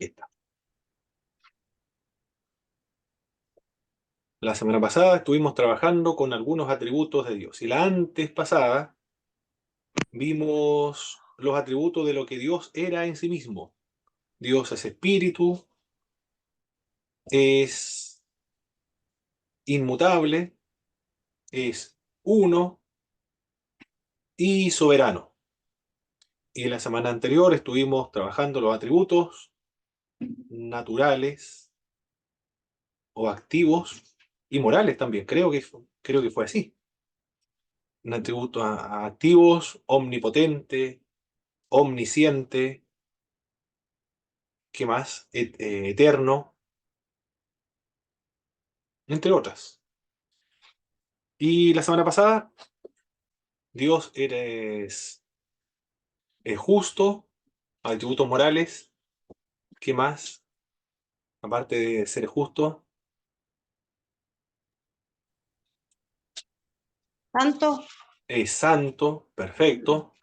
Esta. La semana pasada estuvimos trabajando con algunos atributos de Dios y la antes pasada vimos los atributos de lo que Dios era en sí mismo. Dios es espíritu, es inmutable, es uno y soberano. Y en la semana anterior estuvimos trabajando los atributos naturales o activos y morales también. Creo que fue así. Un atributo a activos, omnipotente, omnisciente, ¿qué más? Eterno, entre otras. Y la semana pasada, Dios es justo, atributos morales, ¿qué más? Aparte de ser justo, Santo, es santo, perfecto,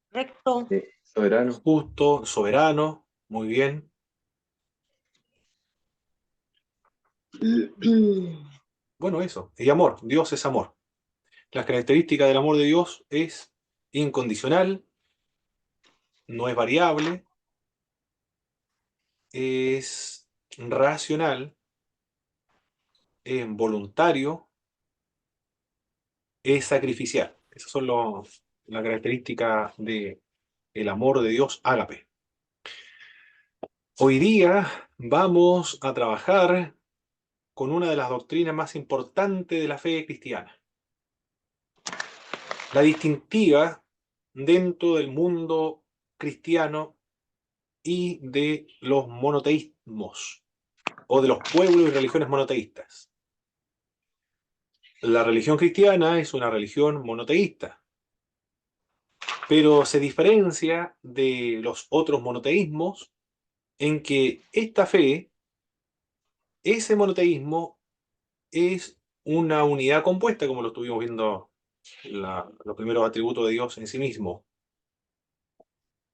recto, Soberano. justo, soberano, muy bien. Bueno, eso, y amor, Dios es amor. Las características del amor de Dios es incondicional, no es variable, es racional, es voluntario, es sacrificial. Esas son las características del amor de Dios ágape. Hoy día vamos a trabajar con una de las doctrinas más importantes de la fe cristiana. La distintiva dentro del mundo cristiano y de los monoteísmos o de los pueblos y religiones monoteístas. La religión cristiana es una religión monoteísta, pero se diferencia de los otros monoteísmos en que esta fe, ese monoteísmo, es una unidad compuesta, como lo estuvimos viendo los primeros atributos de Dios en sí mismo.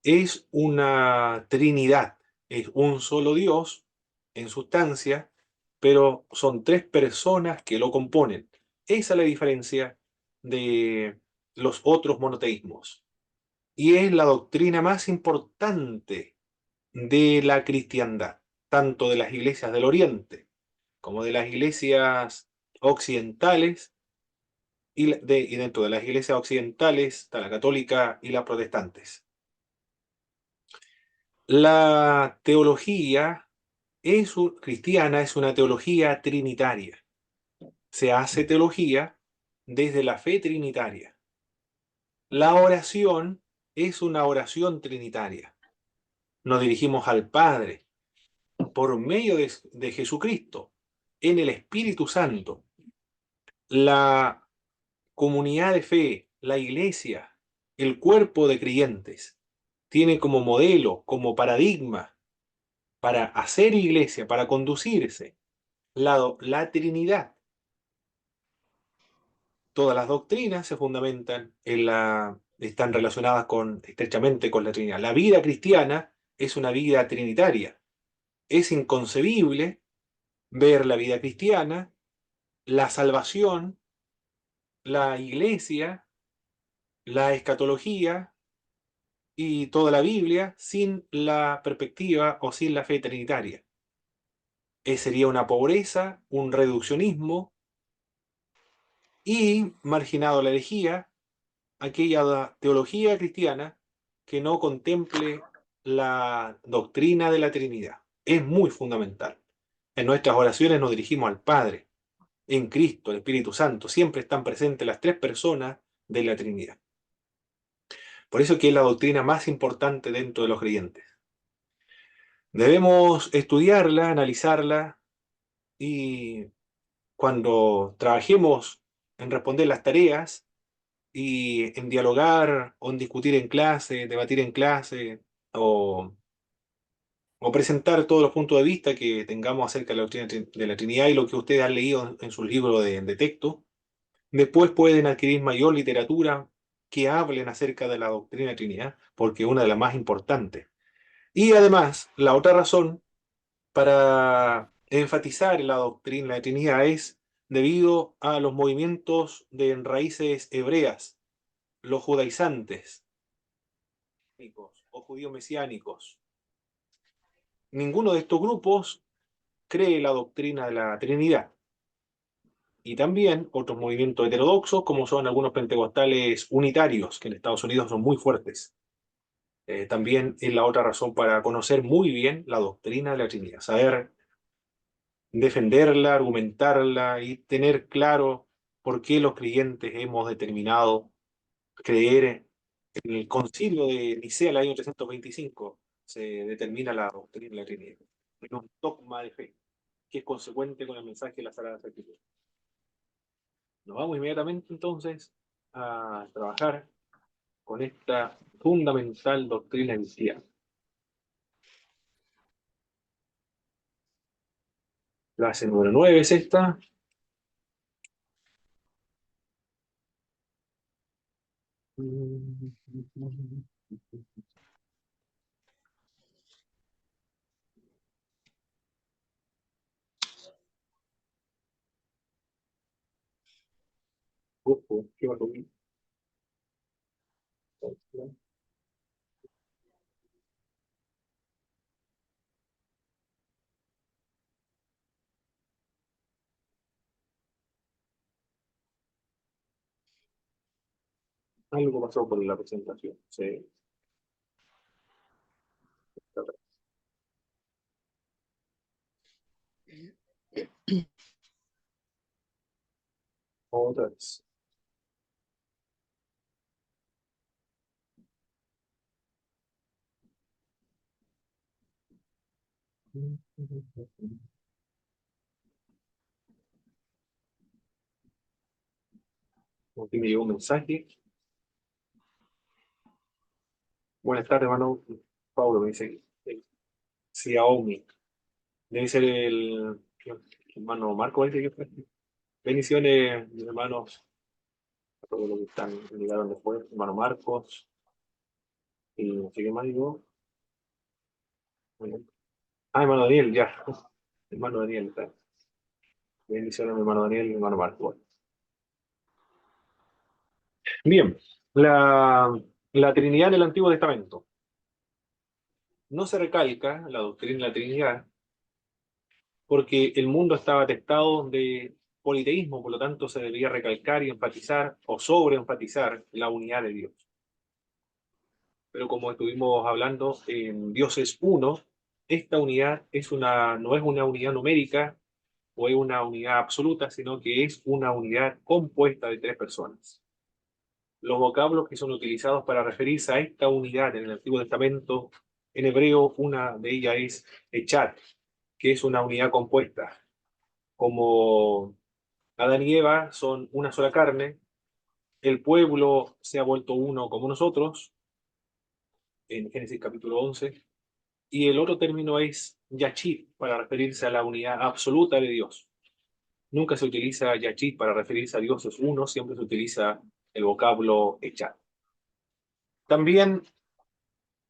Es una trinidad, es un solo Dios en sustancia, pero son tres personas que lo componen. Esa es la diferencia de los otros monoteísmos. Y es la doctrina más importante de la cristiandad, tanto de las iglesias del Oriente como de las iglesias occidentales, y dentro de las iglesias occidentales está la católica y las protestantes. La teología cristiana es una teología trinitaria. Se hace teología desde la fe trinitaria. La oración es una oración trinitaria. Nos dirigimos al Padre por medio de Jesucristo, en el Espíritu Santo. La comunidad de fe, la iglesia, el cuerpo de creyentes, tiene como modelo, como paradigma para hacer iglesia, para conducirse, la Trinidad. Todas las doctrinas se fundamentan están relacionadas estrechamente con la Trinidad. La vida cristiana es una vida trinitaria. Es inconcebible ver la vida cristiana, la salvación, la iglesia, la escatología y toda la Biblia sin la perspectiva o sin la fe trinitaria. Sería una pobreza, un reduccionismo y, marginado la herejía, aquella teología cristiana que no contemple la doctrina de la Trinidad. Es muy fundamental. En nuestras oraciones nos dirigimos al Padre, en Cristo, el Espíritu Santo. Siempre están presentes las tres personas de la Trinidad. Por eso que es la doctrina más importante dentro de los creyentes. Debemos estudiarla, analizarla y cuando trabajemos en responder las tareas y en dialogar o en discutir en clase, debatir en clase o, o presentar todos los puntos de vista que tengamos acerca de la doctrina de la Trinidad y lo que ustedes han leído en sus libros de texto, después pueden adquirir mayor literatura que hablen acerca de la doctrina de la Trinidad, porque es una de las más importantes. Y además, la otra razón para enfatizar la doctrina de la Trinidad es debido a los movimientos de raíces hebreas, los judaizantes o judíos mesiánicos. Ninguno de estos grupos cree la doctrina de la Trinidad. Y también otros movimientos heterodoxos, como son algunos pentecostales unitarios, que en Estados Unidos son muy fuertes. También es la otra razón para conocer muy bien la doctrina de la Trinidad, saber defenderla, argumentarla y tener claro por qué los creyentes hemos determinado creer en el concilio de Nicea el año 325. Se determina la doctrina de la Trinidad. Es un dogma de fe que es consecuente con el mensaje de la Sagrada Escritura. Nos vamos inmediatamente entonces a trabajar con esta fundamental doctrina cristiana. Clase número 9 es esta. Ojo, ¿qué va a comer? Algo pasó por la presentación. Sí. Otra vez. Aquí me llegó un mensaje. Buenas tardes, hermano. Pablo me dice Xiaomi. Debe ser el hermano Marco, dice que fue. Bendiciones, mis hermanos, a todos los que están, llegaron después, hermano Marcos, y no sé qué más digo. Bueno. Ah, hermano Daniel, ya. Hermano Daniel, está. Bendiciones, mi hermano Daniel y mi hermano Marcos. Bien, la Trinidad en el Antiguo Testamento. No se recalca la doctrina de la Trinidad porque el mundo estaba atestado de politeísmo, por lo tanto se debía recalcar y enfatizar o sobreenfatizar la unidad de Dios. Pero como estuvimos hablando, Dios es uno, esta unidad no es una unidad numérica o es una unidad absoluta, sino que es una unidad compuesta de tres personas. Los vocablos que son utilizados para referirse a esta unidad en el Antiguo Testamento, en hebreo, una de ellas es echad, que es una unidad compuesta. Como Adán y Eva son una sola carne, el pueblo se ha vuelto uno como nosotros, en Génesis capítulo 11, y el otro término es yachid, para referirse a la unidad absoluta de Dios. Nunca se utiliza yachid para referirse a Dios es uno, siempre se utiliza el vocablo echad. También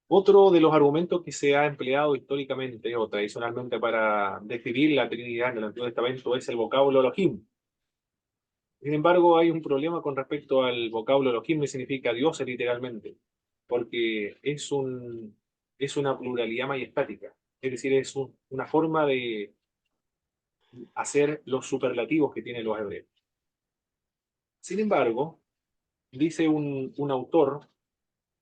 otro de los argumentos que se ha empleado históricamente o tradicionalmente para definir la Trinidad en el Antiguo Testamento es el vocablo Elohim. Sin embargo, hay un problema con respecto al vocablo Elohim, que significa dioses literalmente, porque es una pluralidad majestática, es decir, una forma de hacer los superlativos que tienen los hebreos. Sin embargo, dice un autor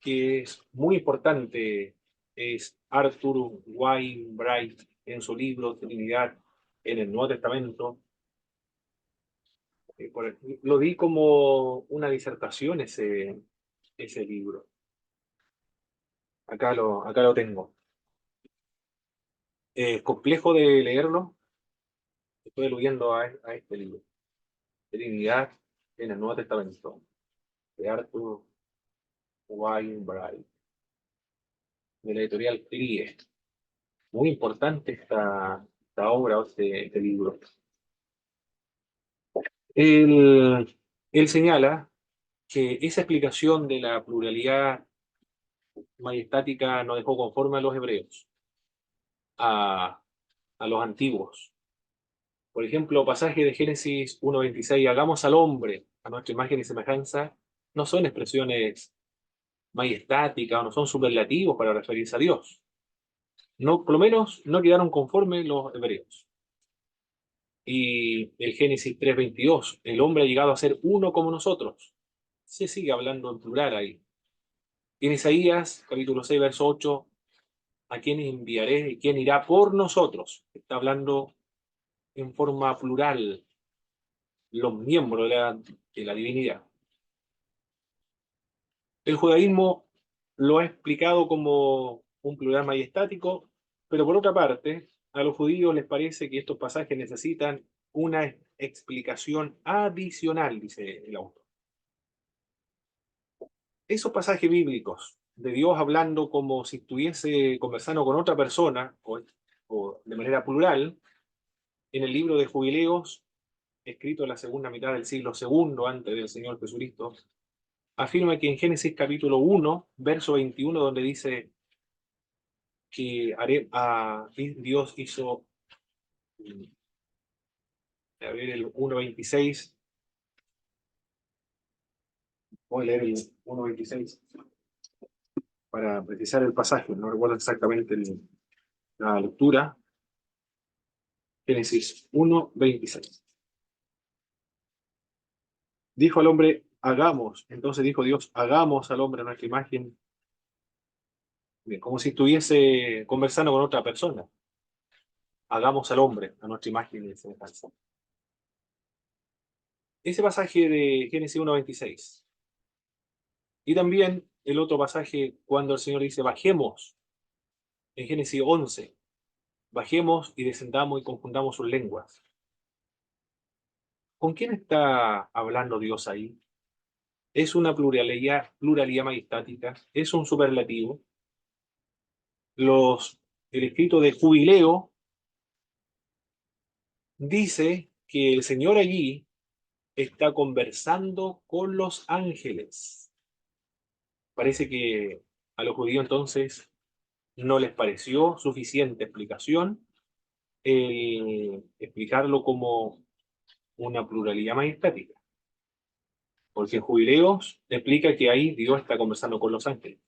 que es muy importante, es Arthur Wainwright, en su libro Trinidad en el Nuevo Testamento. Lo di como una disertación ese libro. Acá lo tengo. Es complejo de leerlo. Estoy aludiendo a este libro. Trinidad en el Nuevo Testamento, de Arthur Wainwright, de la editorial CRIE. Muy importante esta obra, este libro. Él señala que esa explicación de la pluralidad majestática no dejó conforme a los hebreos, a, a los antiguos. Por ejemplo, pasaje de Génesis 1:26, hagamos al hombre a nuestra imagen y semejanza, no son expresiones majestáticas o no son superlativos para referirse a Dios. No, por lo menos no quedaron conformes los hebreos. Y el Génesis 3:22, el hombre ha llegado a ser uno como nosotros. Se sigue hablando en plural ahí. Y en Isaías, capítulo 6, verso 8, ¿a quién enviaré y quién irá por nosotros? Está hablando en forma plural los miembros de la divinidad. El judaísmo lo ha explicado como un plural majestático, pero por otra parte, a los judíos les parece que estos pasajes necesitan una explicación adicional, dice el autor. Esos pasajes bíblicos de Dios hablando como si estuviese conversando con otra persona o de manera plural, en el libro de Jubileos, escrito en la segunda mitad del siglo segundo antes del Señor Jesucristo, afirma que en Génesis capítulo 1, verso 21, donde dice que Dios hizo, a ver, el 1:26, voy a leer el 1:26 para precisar el pasaje, no recuerdo exactamente la lectura. Génesis 1:26. Dijo al hombre, hagamos. Entonces dijo Dios, hagamos al hombre a nuestra imagen, como si estuviese conversando con otra persona. Hagamos al hombre a nuestra imagen y semejanza. Ese pasaje de Génesis 1:26. Y también el otro pasaje cuando el Señor dice, bajemos, en Génesis 11, bajemos y descendamos y confundamos sus lenguas. ¿Con quién está hablando Dios ahí? ¿Es una pluralidad majestática? ¿Es un superlativo? El escrito de Jubileo dice que el Señor allí está conversando con los ángeles. Parece que a los judíos entonces no les pareció suficiente explicación explicarlo como una pluralidad majestática, porque en Jubileos explica que ahí Dios está conversando con los ángeles.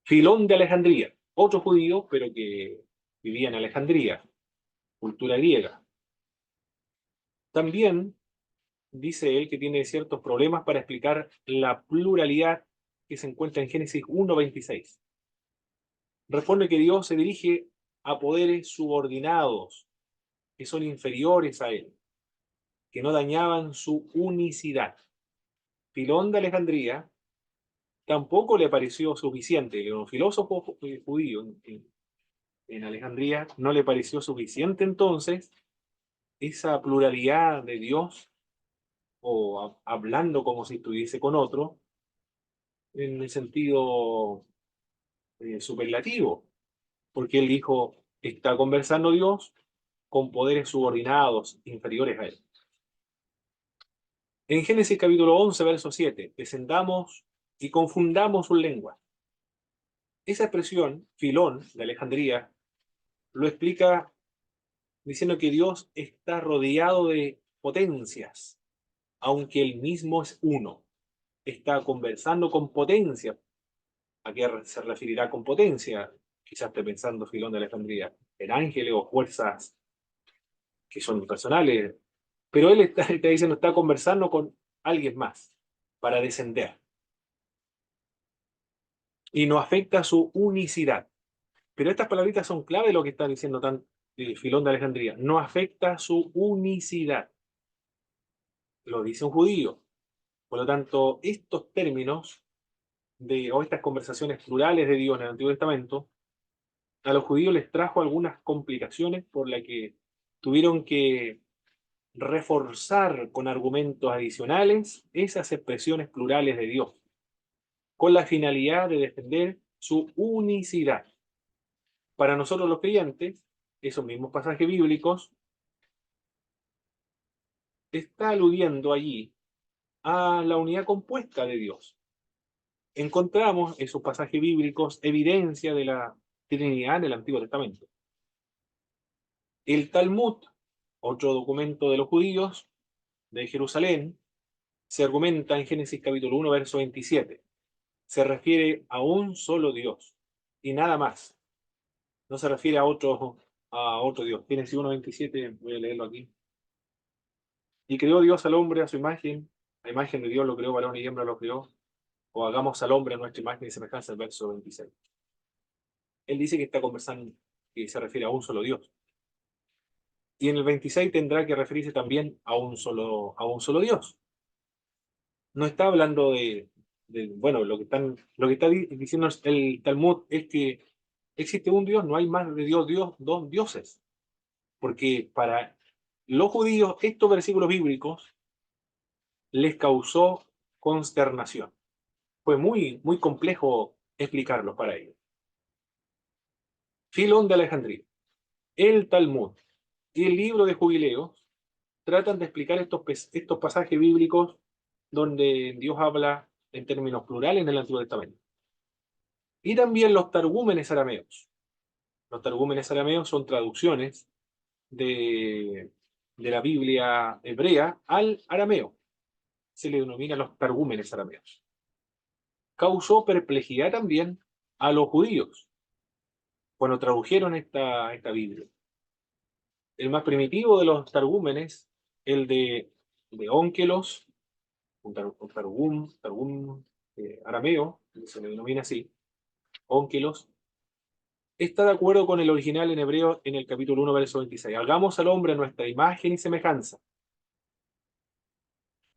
Filón de Alejandría, otro judío, pero que vivía en Alejandría, cultura griega. También dice él que tiene ciertos problemas para explicar la pluralidad que se encuentra en Génesis 1:26. Responde que Dios se dirige a poderes subordinados, que son inferiores a él, que no dañaban su unicidad. Filón de Alejandría tampoco le pareció suficiente. Un filósofo judío en Alejandría no le pareció suficiente entonces esa pluralidad de Dios o hablando como si estuviese con otro en el sentido superlativo, porque él dijo, está conversando Dios con poderes subordinados inferiores a él. En Génesis capítulo 11, verso 7, descendamos y confundamos sus lenguas. Esa expresión, Filón de Alejandría, lo explica diciendo que Dios está rodeado de potencias, aunque él mismo es uno. Está conversando con potencia. ¿A qué se referirá con potencia? Quizás esté pensando Filón de Alejandría en ángeles o fuerzas que son personales, pero él está diciendo, está conversando con alguien más para descender y no afecta su unicidad. Pero estas palabritas son clave de lo que está diciendo Filón de Alejandría. No afecta su unicidad. Lo dice un judío. Por lo tanto, estos términos o estas conversaciones plurales de Dios en el Antiguo Testamento, a los judíos les trajo algunas complicaciones por las que tuvieron que reforzar con argumentos adicionales esas expresiones plurales de Dios, con la finalidad de defender su unicidad. Para nosotros los creyentes, esos mismos pasajes bíblicos está aludiendo allí a la unidad compuesta de Dios. encontramos en sus pasajes bíblicos evidencia de la Trinidad en el Antiguo Testamento. El Talmud, otro documento de los judíos de Jerusalén, se argumenta en Génesis capítulo 1, verso 27. Se refiere a un solo Dios y nada más. No se refiere a otro Dios. Génesis 1, 27, voy a leerlo aquí. Y creó Dios al hombre a su imagen, a imagen de Dios lo creó, varón y hembra lo creó, o hagamos al hombre a nuestra imagen y semejanza, el verso 26. Él dice que está conversando, que se refiere a un solo Dios. Y en el 26 tendrá que referirse también a un solo Dios. No está hablando bueno, lo que está diciendo el Talmud es que existe un Dios, no hay más de dos dioses. Porque para los judíos estos versículos bíblicos les causó consternación. Fue muy complejo explicarlos para ellos. Filón de Alejandría, el Talmud y el libro de Jubileos tratan de explicar estos pasajes bíblicos donde Dios habla en términos plurales en el Antiguo Testamento. Y también los targúmenes arameos. Los targúmenes arameos son traducciones de la Biblia hebrea al arameo. Se le denomina los targúmenes arameos. Causó perplejidad también a los judíos cuando tradujeron esta Biblia. El más primitivo de los targúmenes, el de Ónkelos, un targum arameo, se le denomina así, Ónkelos, está de acuerdo con el original en hebreo en el capítulo 1, verso 26. Hagamos al hombre a nuestra imagen y semejanza.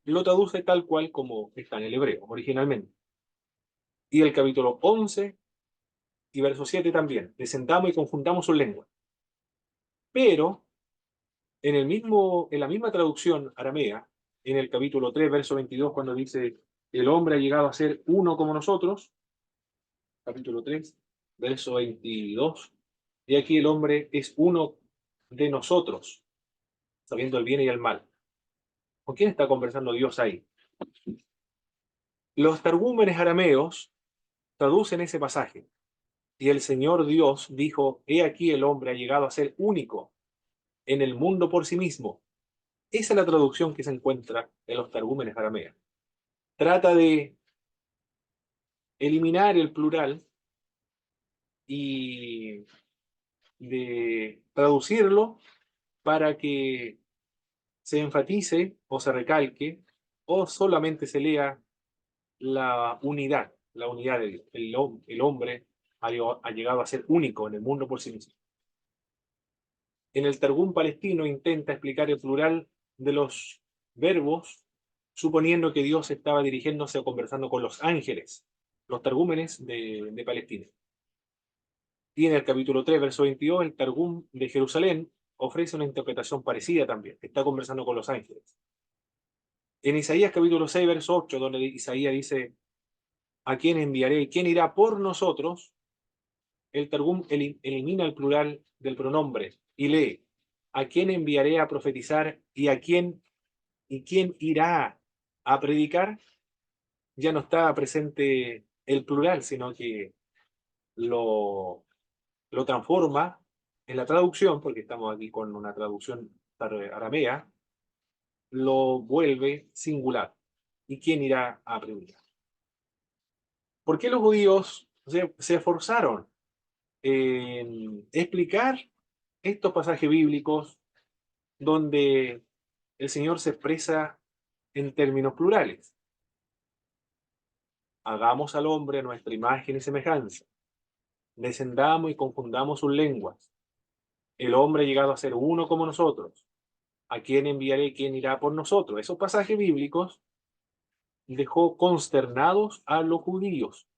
Lo traduce tal cual como está en el hebreo originalmente. Y el capítulo 11 y verso 7 también. Descendamos y conjuntamos sus lenguas. Pero en la misma traducción aramea, en el capítulo 3, verso 22, cuando dice, el hombre ha llegado a ser uno como nosotros, capítulo 3, verso 22, y aquí el hombre es uno de nosotros, sabiendo el bien y el mal. ¿Con quién está conversando Dios ahí? Los targúmenes arameos traducen ese pasaje, y el Señor Dios dijo, he aquí el hombre ha llegado a ser único en el mundo por sí mismo. Esa es la traducción que se encuentra en los targúmenes arameos. Trata de eliminar el plural y de traducirlo para que se enfatice o se recalque o solamente se lea la unidad de Dios. El hombre ha llegado a ser único en el mundo por sí mismo. En el Targum palestino intenta explicar el plural de los verbos, suponiendo que Dios estaba dirigiéndose o conversando con los ángeles, los targúmenes de Palestina. Y en el capítulo 3, verso 22, el Targum de Jerusalén ofrece una interpretación parecida también, está conversando con los ángeles. En Isaías capítulo 6, verso 8, donde Isaías dice, ¿a quién enviaré? ¿Quién irá por nosotros? El Targum elimina el plural del pronombre y lee, ¿a quién enviaré a profetizar y quién irá a predicar? Ya no está presente el plural, sino que lo, lo transforma en la traducción, porque estamos aquí con una traducción aramea, lo vuelve singular. ¿Y quién irá a predicar? ¿Por qué los judíos se esforzaron en explicar estos pasajes bíblicos donde el Señor se expresa en términos plurales? Hagamos al hombre a nuestra imagen y semejanza. Descendamos y confundamos sus lenguas. El hombre ha llegado a ser uno como nosotros. ¿A quién enviaré? ¿Quién irá por nosotros? Esos pasajes bíblicos dejó consternados a los judíos,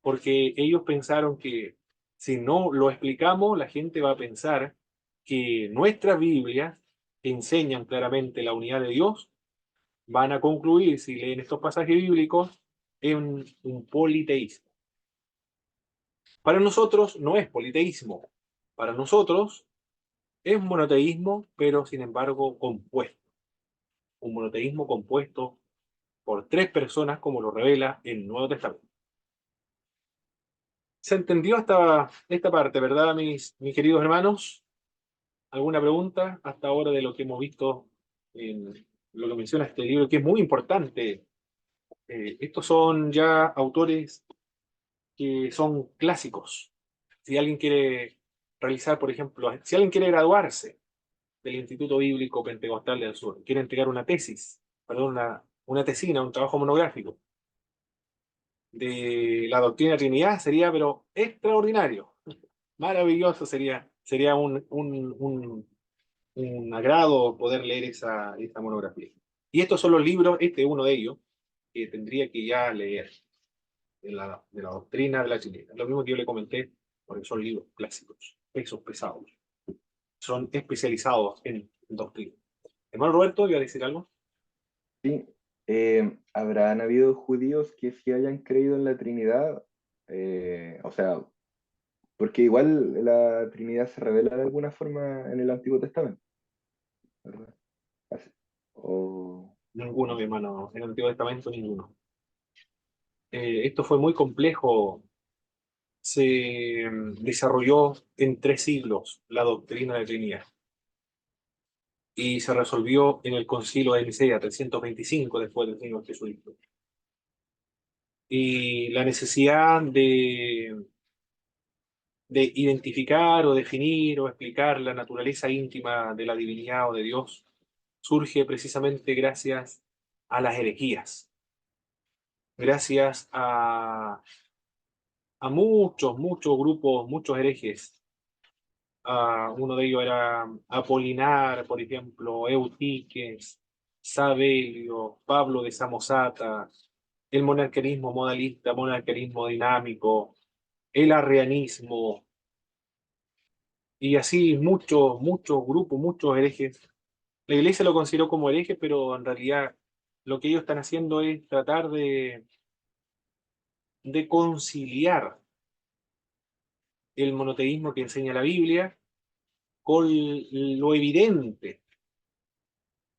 porque ellos pensaron que si no lo explicamos, la gente va a pensar que nuestras Biblias enseñan claramente la unidad de Dios, van a concluir, si leen estos pasajes bíblicos, en un politeísmo. Para nosotros no es politeísmo, para nosotros es monoteísmo, pero sin embargo compuesto. Un monoteísmo compuesto por tres personas, como lo revela el Nuevo Testamento. ¿Se entendió esta parte, verdad, mis queridos hermanos? ¿Alguna pregunta hasta ahora de lo que hemos visto en lo que menciona este libro, que es muy importante? Estos son ya autores que son clásicos. Si alguien quiere realizar, por ejemplo, si alguien quiere graduarse del Instituto Bíblico Pentecostal del Sur, quiere entregar una tesis, perdón, una tesina, un trabajo monográfico de la doctrina de Trinidad, sería, pero extraordinario, maravilloso sería un agrado poder leer esa monografía. Y estos son los libros, este es uno de ellos, que tendría que ya leer de la doctrina de la Trinidad. Lo mismo que yo le comenté, porque son libros clásicos, pesos pesados, son especializados en doctrina. Hermano Roberto, ¿iba a decir algo? Sí, ¿habrán habido judíos que sí hayan creído en la Trinidad? O sea, porque igual la Trinidad se revela de alguna forma en el Antiguo Testamento, ¿verdad? Así- O, Ninguno, no mi sé. hermano, en el Antiguo Testamento ninguno. Esto fue muy complejo, se desarrolló en 3 siglos la doctrina de Trinidad y se resolvió en el Concilio de Nicea 325 después del Señor Jesucristo. Y la necesidad de identificar o definir o explicar la naturaleza íntima de la divinidad o de Dios surge precisamente gracias a las herejías, gracias a muchos grupos, muchos herejes. Uno de ellos era Apolinar, por ejemplo, Eutiques, Sabelio, Pablo de Samosata, el monarquerismo modalista, monarquerismo dinámico, el arrianismo, y así muchos grupos, muchos herejes. La iglesia lo consideró como hereje, pero en realidad lo que ellos están haciendo es tratar de conciliar el monoteísmo que enseña la Biblia con lo evidente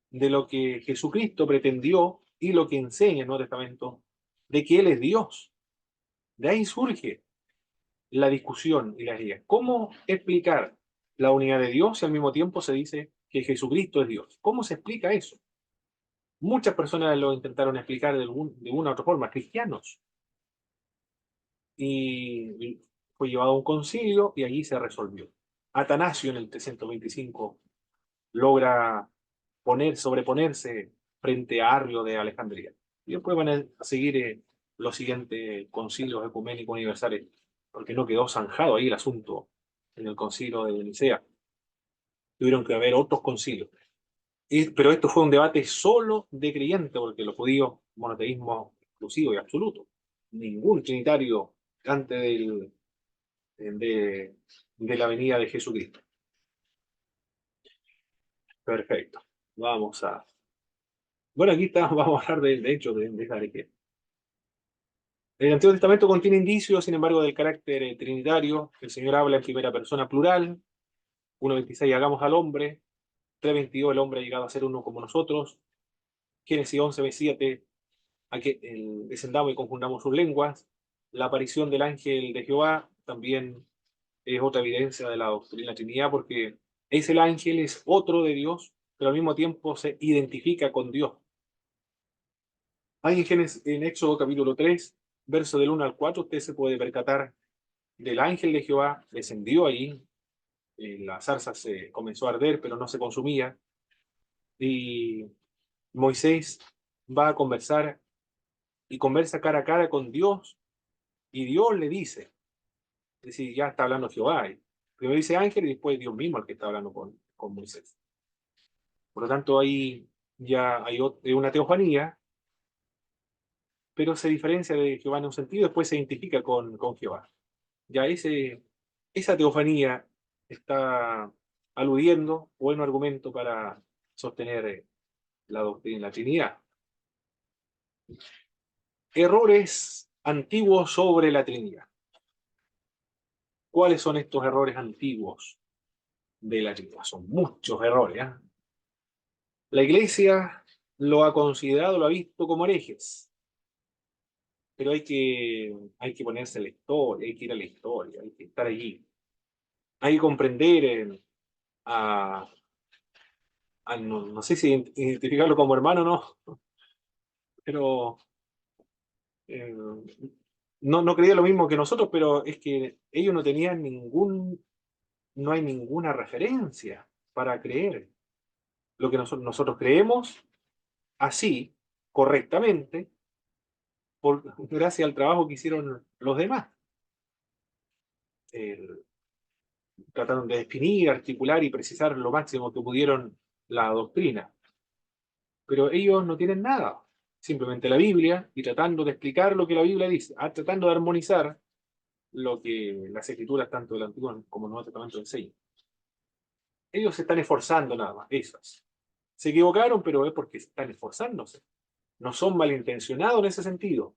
de lo que Jesucristo pretendió y lo que enseña el Nuevo Testamento, de que Él es Dios. De ahí surge la discusión y la idea. ¿Cómo explicar la unidad de Dios si al mismo tiempo se dice que Jesucristo es Dios? ¿Cómo se explica eso? Muchas personas lo intentaron explicar de una u otra forma, cristianos, y fue llevado a un concilio y allí se resolvió. Atanasio en el 325 logra sobreponerse frente a Arrio de Alejandría. Y después van a seguir los siguientes concilios ecuménicos universales, porque no quedó zanjado ahí el asunto en el concilio de Nicea. Tuvieron que haber otros concilios. Pero esto fue un debate solo de creyentes, porque los judíos, monoteísmo exclusivo y absoluto. Ningún trinitario antes de, de la venida de Jesucristo. Perfecto. Vamos a... Bueno, aquí está, vamos a hablar de hecho de esa herejía. El Antiguo Testamento contiene indicios, sin embargo, del carácter trinitario. El Señor habla en primera persona plural. 1.26, hagamos al hombre. 3.22, el hombre ha llegado a ser uno como nosotros. Génesis 11.27, a que descendamos y confundamos sus lenguas. La aparición del ángel de Jehová también es otra evidencia de la doctrina Trinidad, porque es el ángel, es otro de Dios, pero al mismo tiempo se identifica con Dios. Hay en Éxodo capítulo 3, verso del 1 al 4, usted se puede percatar del ángel de Jehová, descendió allí, la zarza se comenzó a arder, pero no se consumía, y Moisés va a conversar y conversa cara a cara con Dios, y Dios le dice, es decir, ya está hablando Jehová, primero dice ángel y después Dios mismo el que está hablando con Moisés. Por lo tanto, ahí ya hay una teofanía, pero se diferencia de Jehová en un sentido, después se identifica con Jehová. Ya esa teofanía está aludiendo o es un argumento para sostener la doctrina de la Trinidad. Errores antiguos sobre la Trinidad. ¿Cuáles son estos errores antiguos de la Trinidad? Son muchos errores, ¿eh? La Iglesia lo ha considerado, lo ha visto como herejes. pero hay que ponerse en la historia, hay que ir a la historia, hay que estar allí. Hay que comprender a, no sé si identificarlo como hermano o no, pero eh, no creía lo mismo que nosotros, pero es que ellos no tenían no hay ninguna referencia para creer. Lo que nosotros creemos así, correctamente, gracias al trabajo que hicieron los demás. Eh, Trataron de definir, articular y precisar lo máximo que pudieron la doctrina. Pero ellos no tienen nada, simplemente la Biblia y tratando de explicar lo que la Biblia dice, tratando de armonizar lo que las escrituras tanto del Antiguo como del Nuevo Testamento enseñan. Ellos se están esforzando nada más, esas. Se equivocaron, pero es porque están esforzándose. No son malintencionados en ese sentido.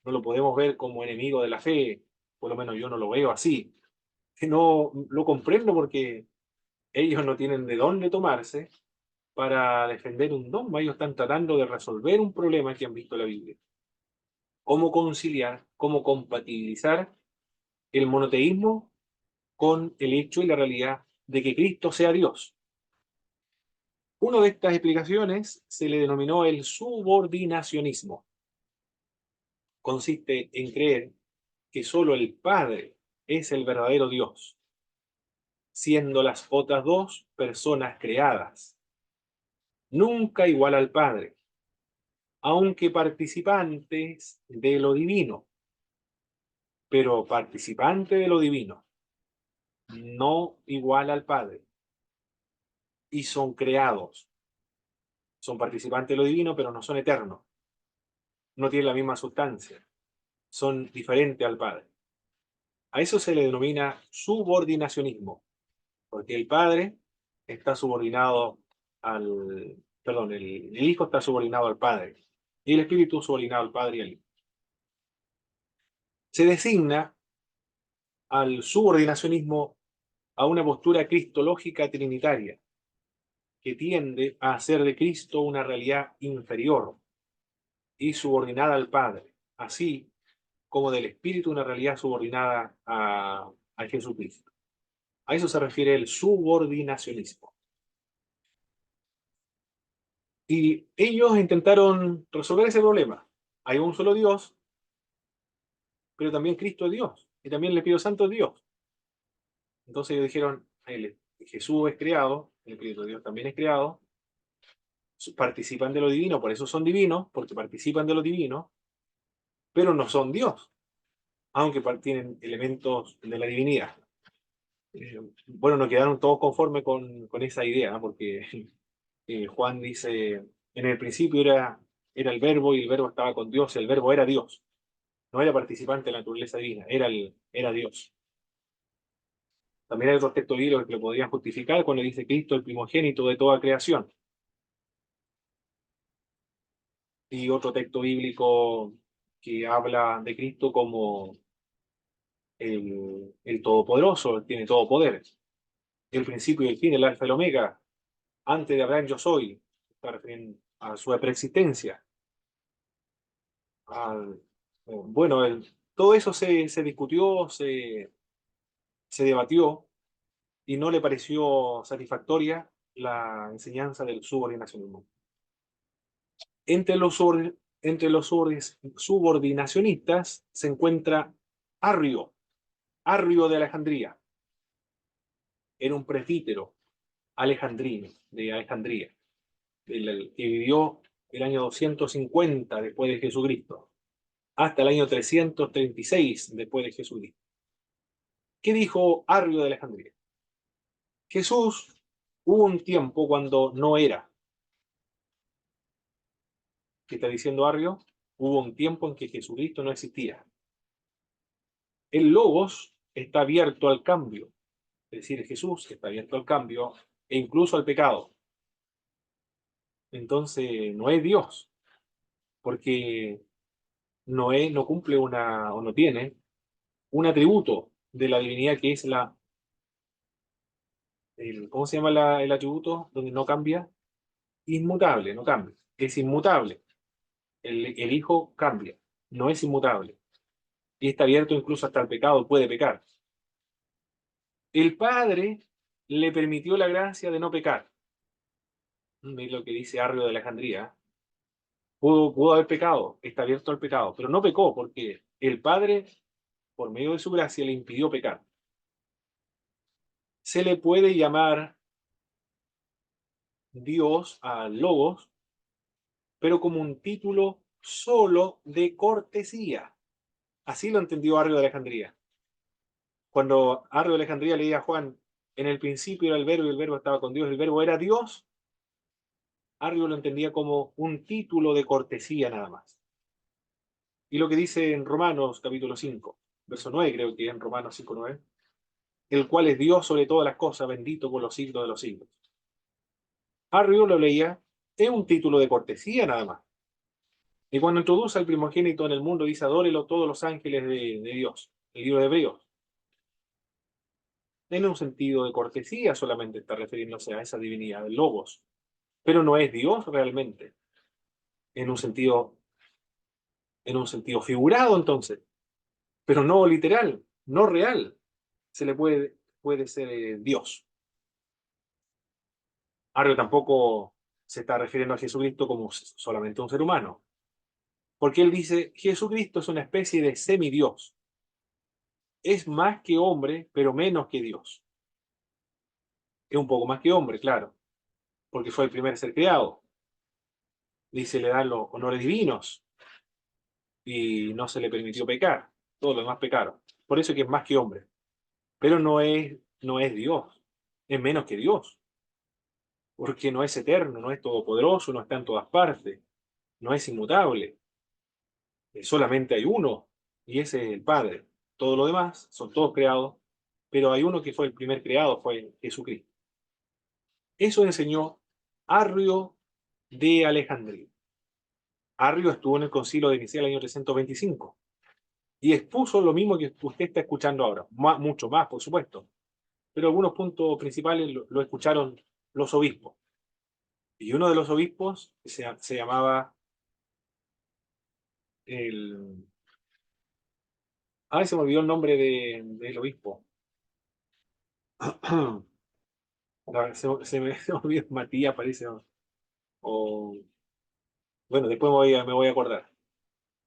No lo podemos ver como enemigo de la fe, por lo menos yo no lo veo así. Que no lo comprendo porque ellos no tienen de dónde tomarse para defender un dogma. Ellos están tratando de resolver un problema que han visto en la Biblia. Cómo conciliar, cómo compatibilizar el monoteísmo con el hecho y la realidad de que Cristo sea Dios. Una de estas explicaciones se le denominó el subordinacionismo. Consiste en creer que solo el Padre es el verdadero Dios, siendo las otras dos personas creadas, nunca igual al Padre, aunque participantes de lo divino, pero participante de lo divino, no igual al Padre, y son creados. Son participantes de lo divino, pero no son eternos, no tienen la misma sustancia, son diferentes al Padre. A eso se le denomina subordinacionismo, porque el Padre está subordinado perdón, el Hijo está subordinado al Padre, y el Espíritu subordinado al Padre y al Hijo. Se designa al subordinacionismo a una postura cristológica trinitaria, que tiende a hacer de Cristo una realidad inferior y subordinada al Padre, así como del Espíritu una realidad subordinada a Jesucristo. A eso se refiere el subordinacionismo. Y ellos intentaron resolver ese problema. Hay un solo Dios, pero también Cristo es Dios, y también el Espíritu Santo es Dios. Entonces ellos dijeron, Jesús es creado, el Espíritu de Dios también es creado, participan de lo divino, por eso son divinos, porque participan de lo divino, pero no son Dios, aunque tienen elementos de la divinidad. Bueno, no quedaron todos conformes con esa idea, ¿no? Porque Juan dice, en el principio era el verbo y el verbo estaba con Dios, el verbo era Dios, no era participante de la naturaleza divina, era Dios. También hay otros textos bíblicos que lo podrían justificar cuando dice Cristo el primogénito de toda creación. Y otro texto bíblico que habla de Cristo como el Todopoderoso, tiene todo poder. El principio y el fin, el alfa y el omega. Antes de Abraham yo soy. Está refiriendo a su preexistencia. Bueno, todo eso se discutió, se debatió y no le pareció satisfactoria la enseñanza del subordinacionismo. Entre los subordinacionistas se encuentra Arrio de Alejandría. Era un presbítero alejandrino, de Alejandría, que vivió el año 250 después de Jesucristo, hasta el año 336 después de Jesucristo. ¿Qué dijo Arrio de Alejandría? Jesús hubo un tiempo cuando no era. ¿Qué está diciendo Arrio? Hubo un tiempo en que Jesucristo no existía. El Logos está abierto al cambio, es decir, Jesús está abierto al cambio e incluso al pecado. Entonces no es Dios, porque no cumple o no tiene un atributo de la divinidad que es ¿cómo se llama el atributo donde no cambia? Inmutable, no cambia, es inmutable. El Hijo cambia. no es inmutable. Y está abierto incluso hasta el pecado, puede pecar. El Padre le permitió la gracia de no pecar. Es lo que dice Arrio de Alejandría. Pudo haber pecado, está abierto al pecado, pero no pecó porque el Padre, por medio de su gracia, le impidió pecar. Se le puede llamar Dios a Logos, pero como un título solo de cortesía. Así lo entendió Arrio de Alejandría. Cuando Arrio de Alejandría leía a Juan, en el principio era el verbo y el verbo estaba con Dios, el verbo era Dios, Arrio lo entendía como un título de cortesía nada más. Y lo que dice en Romanos capítulo 5, verso 9, creo que en Romanos 5, 9, el cual es Dios sobre todas las cosas, bendito por los siglos de los siglos. Arrio lo leía, es un título de cortesía nada más. Y cuando introduce al primogénito en el mundo, dice, adórelo todos los ángeles de Dios, el libro de Hebreos. En un sentido de cortesía solamente está refiriéndose a esa divinidad, el Logos. Pero no es Dios realmente, en un sentido, en un sentido figurado entonces, pero no literal, no real. Se le puede ser Dios. Arrio tampoco se está refiriendo a Jesucristo como solamente un ser humano, porque él dice, Jesucristo es una especie de semidios. Es más que hombre, pero menos que Dios. Es un poco más que hombre, claro, porque fue el primer ser creado. Dice, le dan los honores divinos y no se le permitió pecar. Todos los demás pecaron. Por eso que es más que hombre. Pero no es Dios. Es menos que Dios. Porque no es eterno, no es todopoderoso, no está en todas partes. No es inmutable. Solamente hay uno, y ese es el Padre. Todo lo demás son todos creados, pero hay uno que fue el primer creado, fue Jesucristo. Eso enseñó Arrio de Alejandría. Arrio estuvo en el concilio de Nicea el año 325 y expuso lo mismo que usted está escuchando ahora, mucho más, por supuesto, pero algunos puntos principales lo escucharon los obispos. Y uno de los obispos se llamaba el... Ay, se me olvidó el nombre del obispo. Se me olvidó Matías, parece. O, bueno, después me voy a acordar.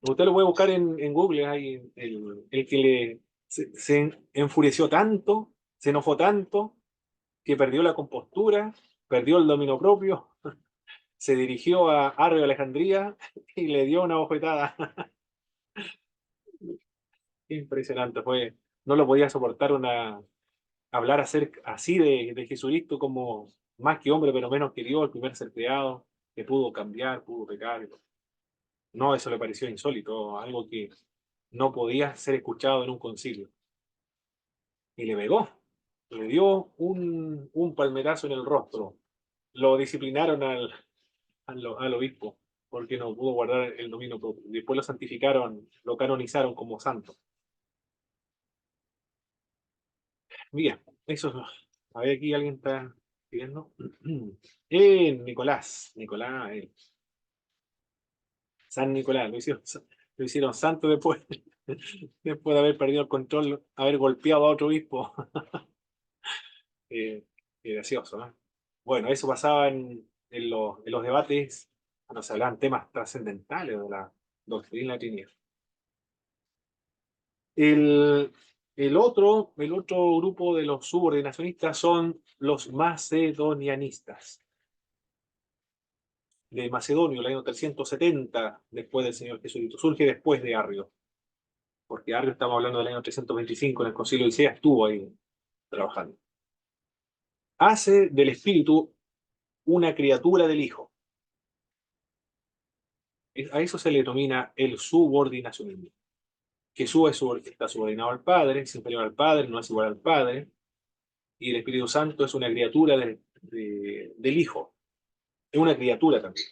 Usted lo puede buscar en Google, hay el que se enfureció tanto, se enojó tanto, que perdió la compostura, perdió el dominio propio, se dirigió a Arrio de Alejandría y le dio una bofetada. Impresionante, no lo podía soportar hablar así de Jesucristo como más que hombre, pero menos que Dios, el primer ser creado, que pudo cambiar, pudo pecar. No, eso le pareció insólito, algo que no podía ser escuchado en un concilio. Y le pegó, le dio un palmerazo en el rostro. Lo disciplinaron al obispo porque no pudo guardar el dominio propio. Después lo santificaron, lo canonizaron como santo. Mira, eso. A ver, aquí alguien está pidiendo. Nicolás, San Nicolás, lo hicieron santo después, después de haber perdido el control, haber golpeado a otro obispo. Eh, gracioso, ¿no? Bueno, eso pasaba en los debates cuando se hablaban temas trascendentales de la doctrina de la Trinidad. El, el otro grupo de los subordinacionistas son los macedonianistas. De Macedonio, el año 370 después del Señor Jesucristo. Surge después de Arrio, porque Arrio estamos hablando del año 325, en el Concilio de Nicea estuvo ahí trabajando. Hace del Espíritu una criatura del Hijo. A eso se le denomina el subordinacionismo. Jesús está subordinado al Padre, es inferior al Padre, no es igual al Padre, y el Espíritu Santo es una criatura del Hijo. Es una criatura también.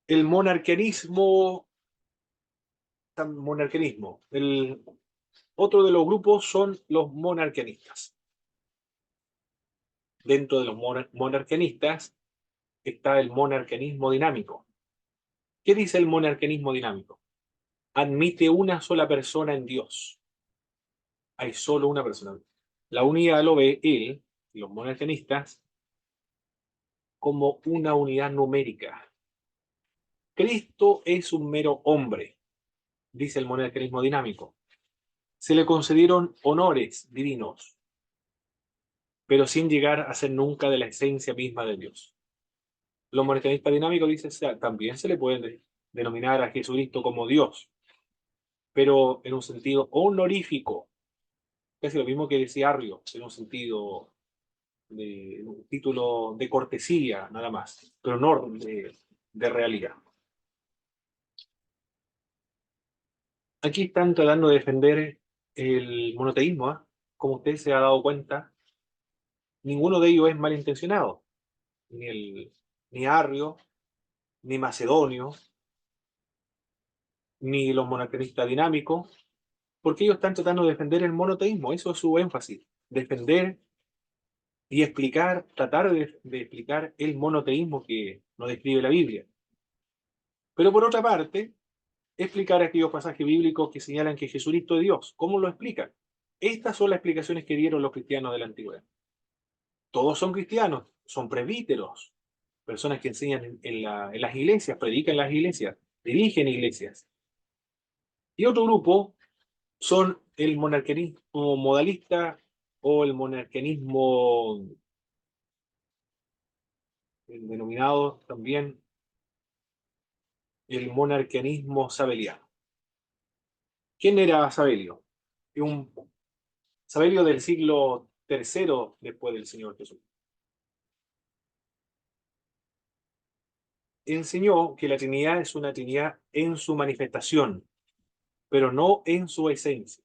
El monarquianismo. Otro de los grupos son los monarquianistas. Dentro de los monarquianistas está el monarquianismo dinámico, ¿Qué dice el monarquianismo dinámico? Admite una sola persona en Dios. Hay solo una persona. La unidad lo ve él, los monarquianistas, como una unidad numérica. Cristo es un mero hombre, dice el monarquianismo dinámico. Se le concedieron honores divinos, pero sin llegar a ser nunca de la esencia misma de Dios. Los monarquianistas dinámicos dicen, o sea, también se le puede denominar a Jesucristo como Dios, pero en un sentido honorífico, casi lo mismo que decía Arrio, en un sentido de un título de cortesía, nada más, pero no de realidad. Aquí están tratando de defender el monoteísmo, ¿eh? Como usted se ha dado cuenta, ninguno de ellos es malintencionado, ni Arrio, ni Macedonio, ni los monarquistas dinámicos, porque ellos están tratando de defender el monoteísmo, eso es su énfasis, defender y explicar, tratar de explicar el monoteísmo que nos describe la Biblia. Pero por otra parte, explicar aquellos pasajes bíblicos que señalan que Jesucristo es Dios. ¿Cómo lo explican? Estas son las explicaciones que dieron los cristianos de la antigüedad. Todos son cristianos, son presbíteros, personas que enseñan en las iglesias, predican en las iglesias, dirigen iglesias. Y otro grupo son el monarquianismo modalista o el monarquianismo denominado también el monarquianismo sabeliano. ¿Quién era Sabelio? Un Sabelio del siglo III después del Señor Jesús. Enseñó que la Trinidad es una Trinidad en su manifestación, pero no en su esencia.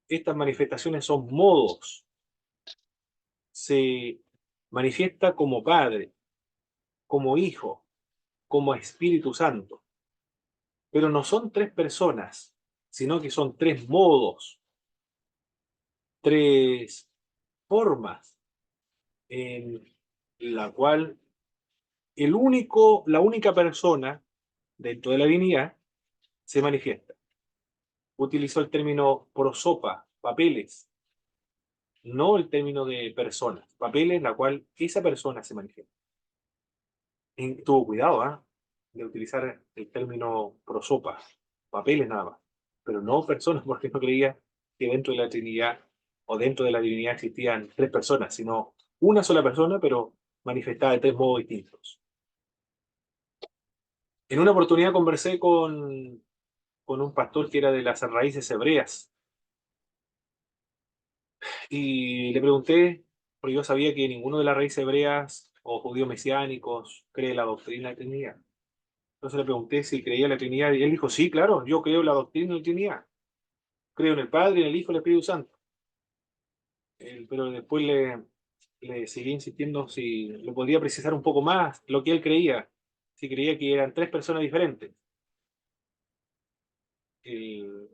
Estas manifestaciones son modos. Se manifiesta como Padre, como Hijo, como Espíritu Santo. Pero no son tres personas, sino que son tres modos, tres formas en la cual la única persona dentro de la divinidad se manifiesta. Utilizó el término prosopa, papeles, no el término de personas, papeles en la cual esa persona se manifiesta. Tuvo cuidado, ¿eh? De utilizar el término prosopa, papeles nada más, pero no personas, porque no creía que dentro de la Trinidad o dentro de la divinidad existían tres personas, sino una sola persona, pero manifestada de tres modos distintos. En una oportunidad conversé con un pastor que era de las raíces hebreas y le pregunté, porque yo sabía que ninguno de las raíces hebreas o judíos mesiánicos cree la doctrina de Trinidad. Entonces le pregunté si creía en la Trinidad y él dijo, sí, claro, yo creo en la doctrina de la Trinidad. Creo en el Padre, en el Hijo y en el Espíritu Santo. Pero después le seguí insistiendo si lo podía precisar un poco más lo que él creía, si creía que eran tres personas diferentes, eh,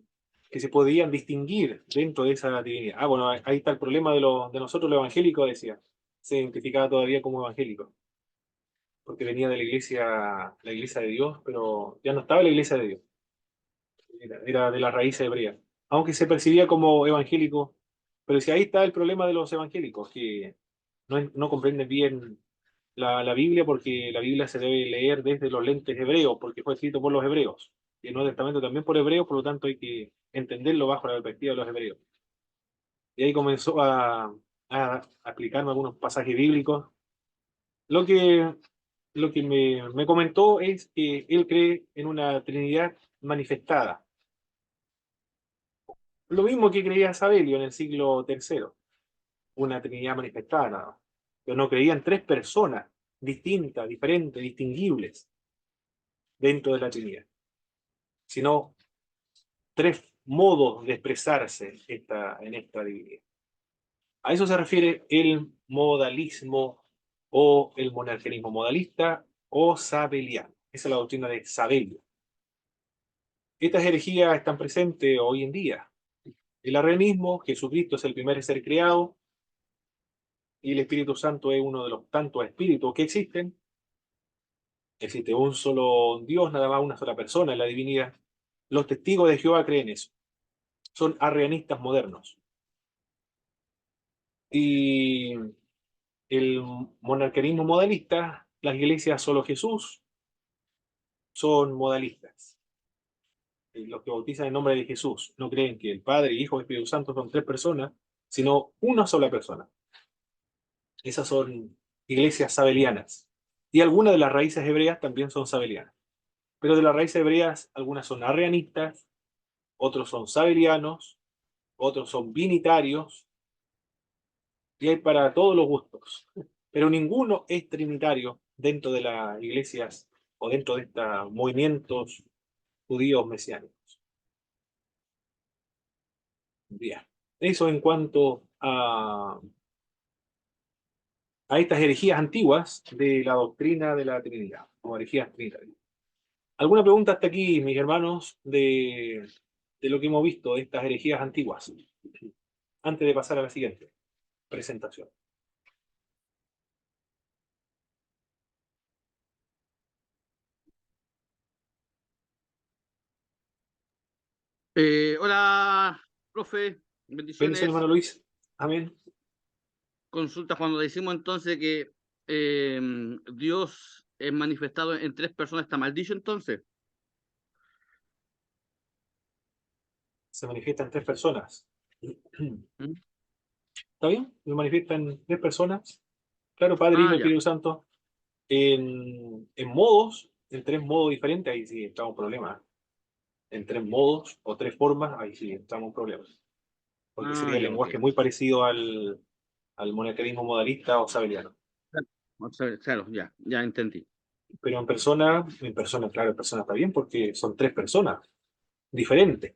que se podían distinguir dentro de esa divinidad. Ah, bueno, ahí está el problema de nosotros los evangélicos, decía. Se identificaba todavía como evangélico, porque venía de la iglesia de Dios, pero ya no estaba en la iglesia de Dios, era de la raíz hebrea, aunque se percibía como evangélico, pero si ahí está el problema de los evangélicos, que no comprenden bien la Biblia, porque la Biblia se debe leer desde los lentes hebreos, porque fue escrito por los hebreos, y el Nuevo Testamento también por hebreos, por lo tanto hay que entenderlo bajo la perspectiva de los hebreos. Y ahí comenzó a aplicarme algunos pasajes bíblicos. Lo que, lo que me comentó es que él cree en una Trinidad manifestada. Lo mismo que creía Sabelio en el siglo III, una Trinidad manifestada nada más. Pero no creían tres personas distintas, diferentes, distinguibles dentro de la Trinidad, sino tres modos de expresarse en esta divinidad. A eso se refiere el modalismo o el monarquianismo modalista o sabeliano. Esa es la doctrina de Sabelio. Estas herejías están presentes hoy en día. El arrianismo, Jesucristo es el primer ser creado y el Espíritu Santo es uno de los tantos espíritus que existen. Existe un solo Dios, nada más una sola persona en la divinidad. Los testigos de Jehová creen eso. Son arrianistas modernos. Y el monarquerismo modalista, las iglesias solo Jesús, son modalistas. Los que bautizan en nombre de Jesús no creen que el Padre, Hijo y Espíritu Santo son tres personas, sino una sola persona. Esas son iglesias sabelianas. Y algunas de las raíces hebreas también son sabelianas. Pero de las raíces hebreas, algunas son arrianistas, otros son sabelianos, otros son binitarios, y hay para todos los gustos. Pero ninguno es trinitario dentro de las iglesias o dentro de estos movimientos judíos mesiánicos. Bien. Eso en cuanto a estas herejías antiguas de la doctrina de la Trinidad, o herejías trinitarias. ¿Alguna pregunta hasta aquí, mis hermanos, de lo que hemos visto, de estas herejías antiguas? Antes de pasar a la siguiente presentación. Hola, profe, Bendición, hermano bendiciones. Luis. Amén. Consulta cuando decimos entonces que Dios es manifestado en tres personas, ¿está mal dicho entonces? Se manifiestan tres personas. ¿Mm? ¿Está bien? Se manifiestan tres personas. Claro, Padre, Hijo Ah, y ya. Espíritu Santo. En modos, en tres modos diferentes, ahí sí estamos en problemas. En tres modos o tres formas, ahí sí estamos en problemas. Porque Ah, sería el ya, ok. lenguaje muy parecido al monetarismo modalista o sabeliano. Claro, claro, ya entendí. Pero claro, en persona está bien porque son tres personas diferentes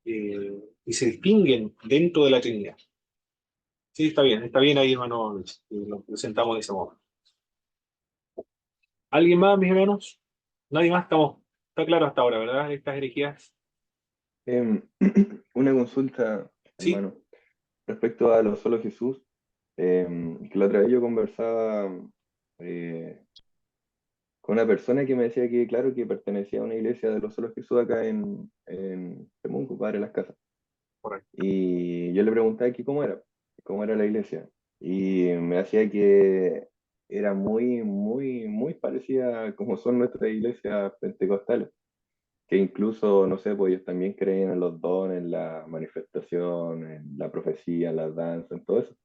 y se distinguen dentro de la Trinidad. Sí, está bien ahí, hermano, Luis, y lo presentamos de ese modo. ¿Alguien más, mis hermanos? Nadie más, está claro hasta ahora, ¿verdad? Estas herejías. Em, una consulta, Sí, hermano, respecto a lo solo Jesús, que la otra vez yo conversaba eh, con una persona que me decía que, claro, que pertenecía a una iglesia de los solo Jesús acá en Temuco, Padre Las Casas. correcto. Y yo le preguntaba que cómo era la iglesia. Y me hacía que era muy, muy, muy parecida a como son nuestras iglesias pentecostales, que incluso, no sé, pues ellos también creen en los dones, en la manifestación, en la profecía, en la danza, en todo eso,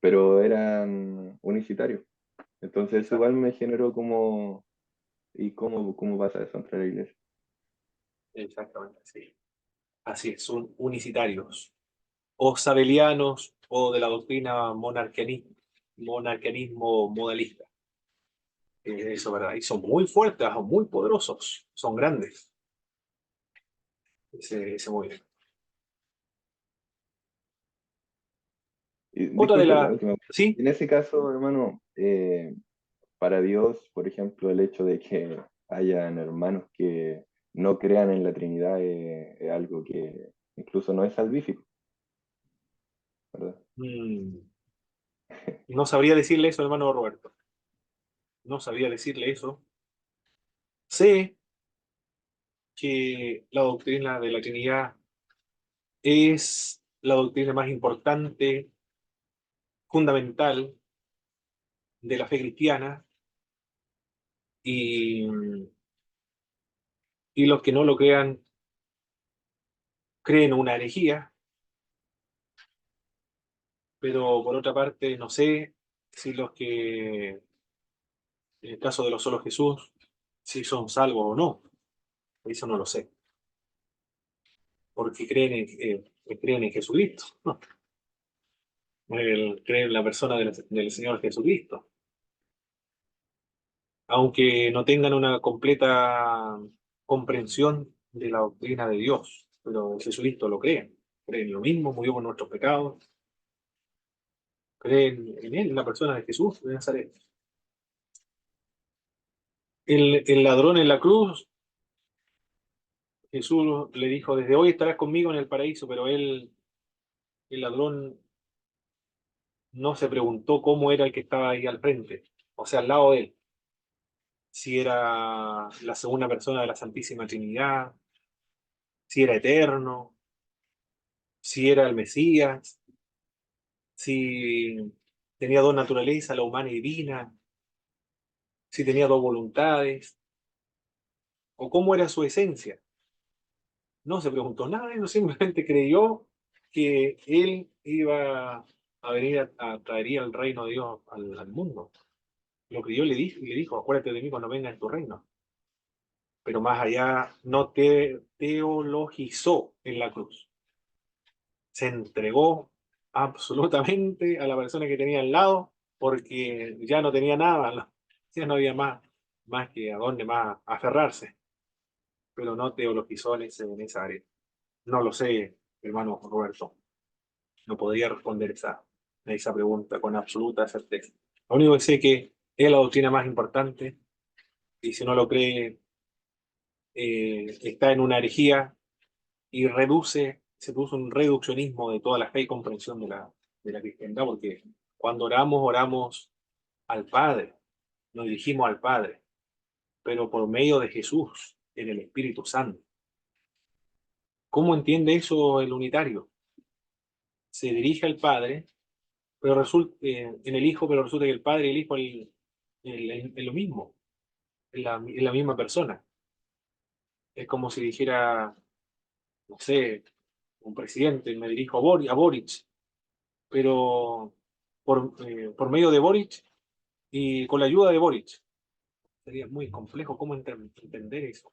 pero eran unicitarios. Entonces eso igual Exacto, me generó como, ¿y cómo pasa eso entre la iglesia? exactamente, sí. Así es, son unicitarios, o sabelianos, o de la doctrina monarquianismo modalista. Eso, ¿verdad? Y son muy fuertes, son muy poderosos, son grandes, ese movimiento. Y Otra de disculpe, la las, última. sí, En ese caso, hermano, para Dios, por ejemplo, el hecho de que hayan hermanos que no crean en la Trinidad es algo que incluso no es salvífico, ¿verdad? mm, no sabría decirle eso, hermano Roberto. No sabría decirle eso. Sé que la doctrina de la Trinidad es la doctrina más importante, fundamental de la fe cristiana y, y los que no lo crean creen una herejía, pero por otra parte no sé si los que, en el caso de los solos Jesús, si son salvos o no. Eso no lo sé, porque creen en Jesucristo, ¿no? Creen en la persona del Señor Jesucristo. Aunque no tengan una completa comprensión de la doctrina de Dios, pero Jesucristo lo creen. Creen lo mismo, murió por nuestros pecados, creen en Él, en la persona de Jesús de Nazaret. El ladrón en la cruz, Jesús le dijo, desde hoy estarás conmigo en el paraíso, pero el ladrón, no se preguntó cómo era el que estaba ahí al frente, o sea, al lado de él. si era la segunda persona de la Santísima Trinidad, si era eterno, si era el Mesías, si tenía dos naturalezas, la humana y divina, si tenía dos voluntades, o cómo era su esencia. No se preguntó nada, él simplemente creyó que él iba a venir a traería el reino de Dios al mundo. Lo creyó y le dijo, acuérdate de mí cuando venga en tu reino. Pero más allá, no teologizó en la cruz. Se entregó absolutamente a la persona que tenía al lado porque ya no tenía nada, ya no había más que a dónde más aferrarse, pero no teologizó en esa área. No lo sé, hermano Roberto, no podría responder esa pregunta con absoluta certeza. Lo único que sé es que es la doctrina más importante y si no lo cree, está en una herejía y se produce un reduccionismo de toda la fe y comprensión de la cristiandad, porque cuando oramos, oramos al Padre, nos dirigimos al Padre, pero por medio de Jesús, en el Espíritu Santo. ¿Cómo entiende eso el unitario? Se dirige al Padre, pero resulta, en el Hijo, pero resulta que el Padre y el Hijo es lo mismo, es la misma persona. Es como si dijera, no sé, un presidente, me dirijo a Boric, pero por medio de Boric y con la ayuda de Boric. Sería muy complejo cómo entender eso.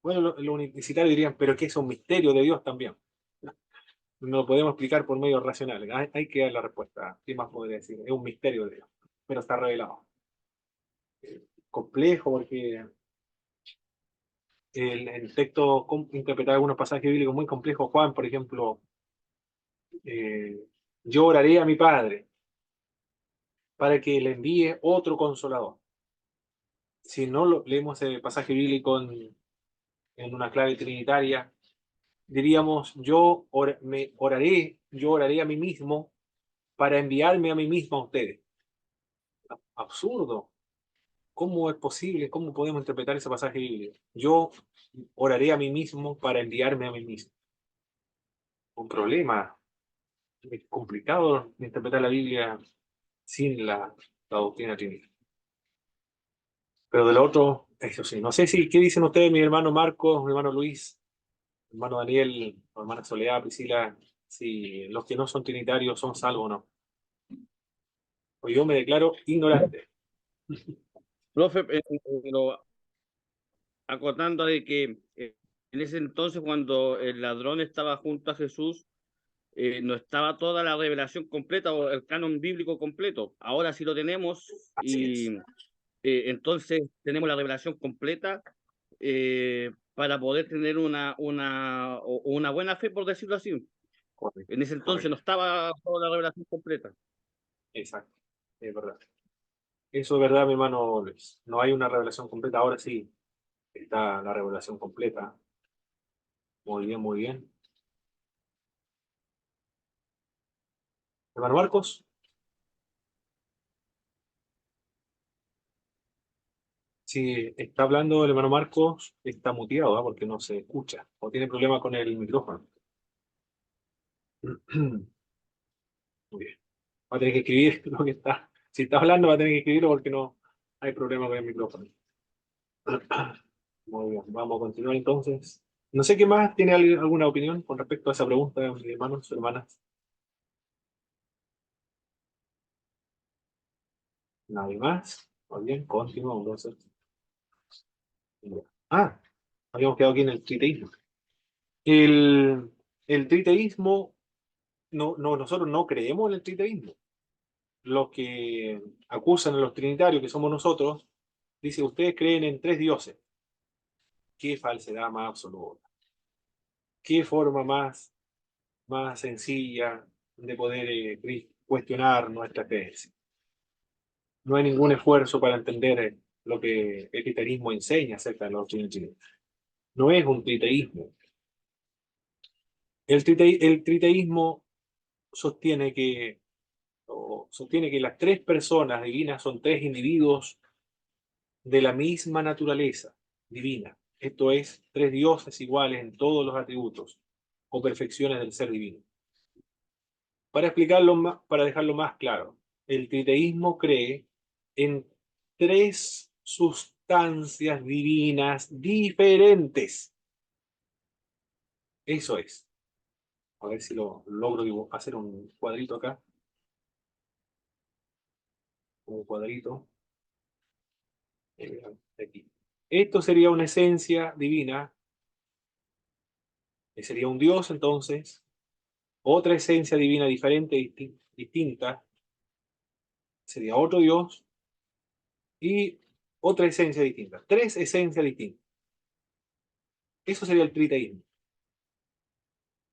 Bueno, los universitarios dirían, pero que es un misterio de Dios también. No lo podemos explicar por medios racionales. Hay que dar la respuesta. ¿Qué más podría decir? Es un misterio de Dios, pero está revelado. Complejo porque el texto interpreta algunos pasajes bíblicos muy complejos. Juan, por ejemplo, eh, yo oraré a mi Padre para que le envíe otro consolador. Si no leemos el pasaje bíblico en una clave trinitaria, diríamos, yo oraré a mí mismo para enviarme a mí mismo a ustedes. Absurdo. ¿Cómo es posible? ¿Cómo podemos interpretar ese pasaje bíblico? Yo oraré a mí mismo para enviarme a mí mismo. Un problema. Es complicado interpretar la Biblia sin la doctrina trinitaria. Pero de lo otro, eso sí. No sé si, ¿qué dicen ustedes, mi hermano Marcos, mi hermano Luis, mi hermano Daniel, mi hermana Soledad, Priscila, si los que no son trinitarios son salvos o no? Pues yo me declaro ignorante. Profe, pero acotando de que en ese entonces cuando el ladrón estaba junto a Jesús, no estaba toda la revelación completa o el canon bíblico completo. Ahora sí lo tenemos Así y es. entonces tenemos la revelación completa para poder tener una buena fe, por decirlo así. Correcto, En ese entonces no correcto. estaba toda la revelación completa. Exacto. Es verdad. Eso es verdad, mi hermano Luis. No hay una revelación completa. Ahora sí está la revelación completa. Muy bien, muy bien. Hermano Marcos, si está hablando el hermano Marcos, está muteado, ¿ah? Porque no se escucha o tiene problema con el micrófono. Muy bien. Va a tener que escribir lo que está. Si está hablando, va a tener que escribirlo porque no hay problema con el micrófono. Muy bien, vamos a continuar entonces. No sé qué más, ¿tiene alguna opinión con respecto a esa pregunta, hermanos, hermanas? Nadie más. Muy bien, continuamos entonces. Ah, habíamos quedado aquí en el triteísmo. El, el triteísmo, nosotros no creemos en el triteísmo. Los que acusan a los trinitarios, que somos nosotros, dice, ustedes creen en tres dioses. Qué falsedad más absoluta. Qué forma más sencilla de poder cuestionar nuestra creencia. No hay ningún esfuerzo para entender lo que el cristianismo enseña acerca de los trinitarios. No es un triteísmo. El triteísmo sostiene que las tres personas divinas son tres individuos de la misma naturaleza divina. Esto es, tres dioses iguales en todos los atributos o perfecciones del ser divino. Para explicarlo más, para dejarlo más claro, el triteísmo cree en tres sustancias divinas diferentes. Eso es. A ver si lo logro hacer un cuadrito acá. Un cuadrito. Aquí. Esto sería una esencia divina. Sería un Dios, entonces. Otra esencia divina diferente, distinta. Sería otro Dios. Y otra esencia distinta. Tres esencias distintas. Eso sería el triteísmo.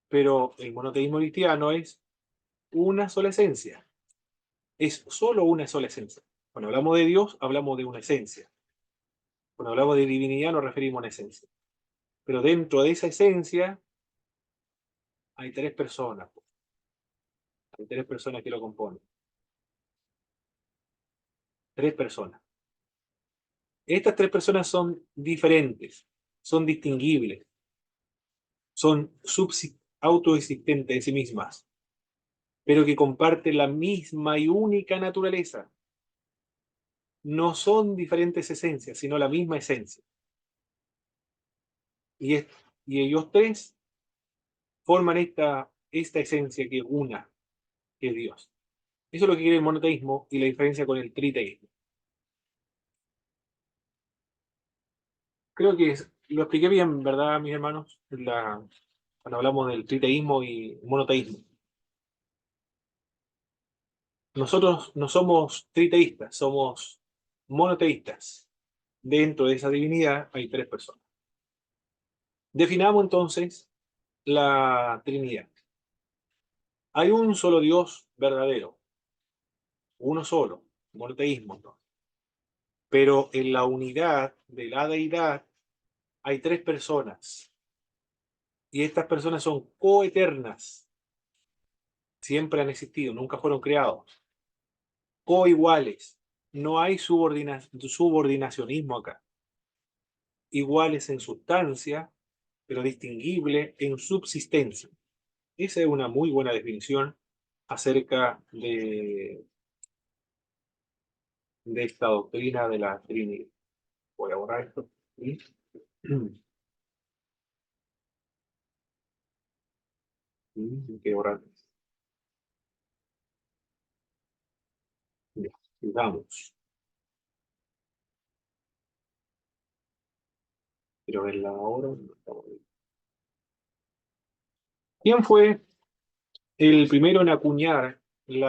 Pero el monoteísmo cristiano es una sola esencia. Es solo una sola esencia. Cuando hablamos de Dios, hablamos de una esencia. Cuando hablamos de divinidad, nos referimos a una esencia. Pero dentro de esa esencia hay tres personas. Hay tres personas que lo componen. Tres personas. Estas tres personas son diferentes, son distinguibles, son autoexistentes en sí mismas, pero que comparten la misma y única naturaleza. No son diferentes esencias, sino la misma esencia. Y, y ellos tres forman esta esencia que es una, que es Dios. Eso es lo que quiere el monoteísmo y la diferencia con el triteísmo. Creo que lo expliqué bien, ¿verdad, mis hermanos? Cuando hablamos del triteísmo y monoteísmo. Nosotros no somos triteístas, somos monoteístas. Dentro de esa divinidad hay tres personas. Definamos entonces la Trinidad. Hay un solo Dios verdadero, uno solo, monoteísmo, ¿no? Pero en la unidad de la deidad hay tres personas. Y estas personas son coeternas. Siempre han existido, nunca fueron creados. Coiguales. No hay subordinacionismo acá. Iguales en sustancia, pero distinguible en subsistencia. Esa es una muy buena definición acerca de esta doctrina de la Trinidad. Voy a borrar esto. ¿Sí? Hay que borrar. Ya, sigamos. Quiero verla ahora. ¿Quién fue el primero en acuñar el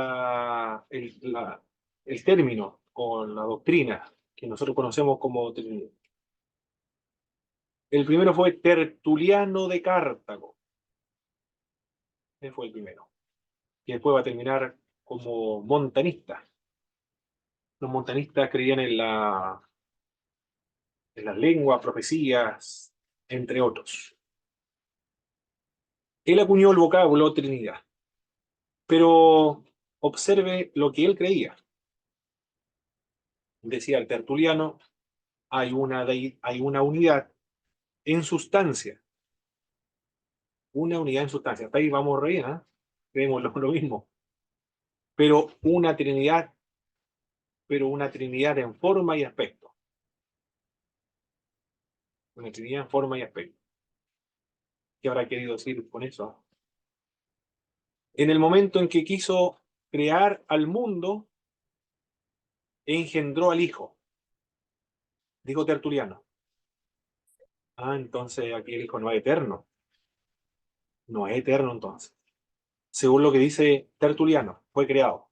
término o la doctrina que nosotros conocemos como Trinidad? El primero fue Tertuliano de Cartago. Ese fue el primero. Y después va a terminar como montanista. Los montanistas creían en las lenguas, profecías, entre otros. Él acuñó el vocablo Trinidad, pero observe lo que él creía. Decía el tertuliano, hay una unidad en sustancia. Una unidad en sustancia. Hasta ahí vamos re bien, ¿eh? Creemos lo mismo. Pero una Trinidad en forma y aspecto. Una Trinidad en forma y aspecto. ¿Qué habrá querido decir con eso? En el momento en que quiso crear al mundo, engendró al Hijo. Dijo Tertuliano. Ah, entonces aquí el Hijo no es eterno. No es eterno entonces. Según lo que dice Tertuliano, fue creado.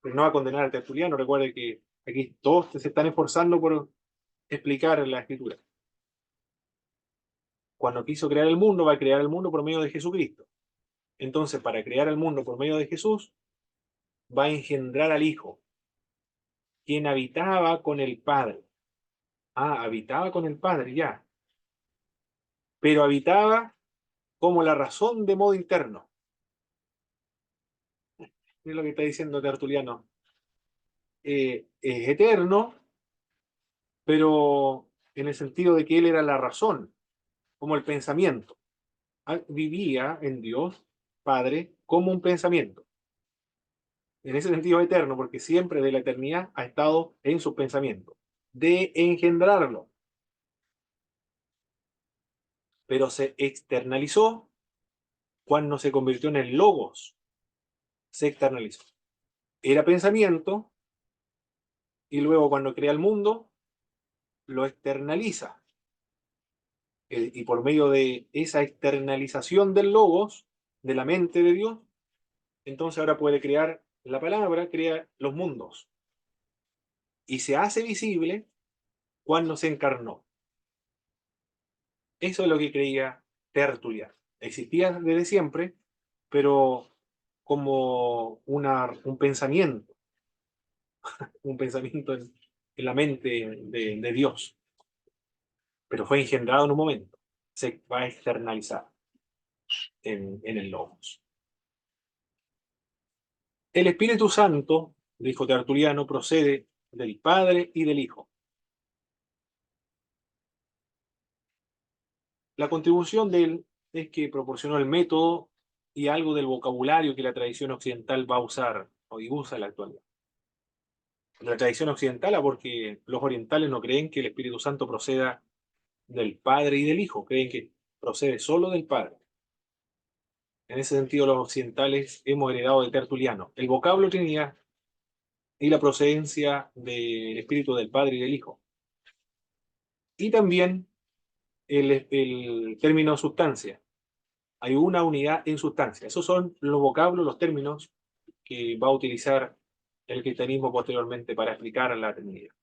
Pero no va a condenar a Tertuliano. Recuerde que aquí todos se están esforzando por explicar la escritura. Cuando quiso crear el mundo, va a crear el mundo por medio de Jesucristo. Entonces, para crear el mundo por medio de Jesús, va a engendrar al Hijo, quien habitaba con el Padre. Ah, habitaba con el Padre, ya. Pero habitaba como la razón de modo interno. Es lo que está diciendo Tertuliano. Es eterno, pero en el sentido de que él era la razón, como el pensamiento. Vivía en Dios, Padre, como un pensamiento. En ese sentido eterno, porque siempre de la eternidad ha estado en su pensamiento, de engendrarlo, pero se externalizó cuando se convirtió en el logos, se externalizó. Era pensamiento y luego cuando crea el mundo, lo externaliza. Y por medio de esa externalización del logos, de la mente de Dios, entonces ahora puede crear la palabra, crea los mundos. Y se hace visible cuando se encarnó. Eso es lo que creía Tertuliano. Existía desde siempre, pero como un pensamiento en la mente de Dios, pero fue engendrado en un momento, se va a externalizar en el Logos. El Espíritu Santo, dijo Tertuliano, procede del Padre y del Hijo. La contribución de él es que proporcionó el método y algo del vocabulario que la tradición occidental va a usar o usa en la actualidad. La tradición occidental, porque los orientales no creen que el Espíritu Santo proceda del Padre y del Hijo, creen que procede solo del Padre. En ese sentido, los occidentales hemos heredado de Tertuliano el vocablo Trinidad y la procedencia del Espíritu del Padre y del Hijo. Y también el término sustancia. Hay una unidad en sustancia. Esos son los vocablos, los términos que va a utilizar el cristianismo posteriormente para explicar la Trinidad.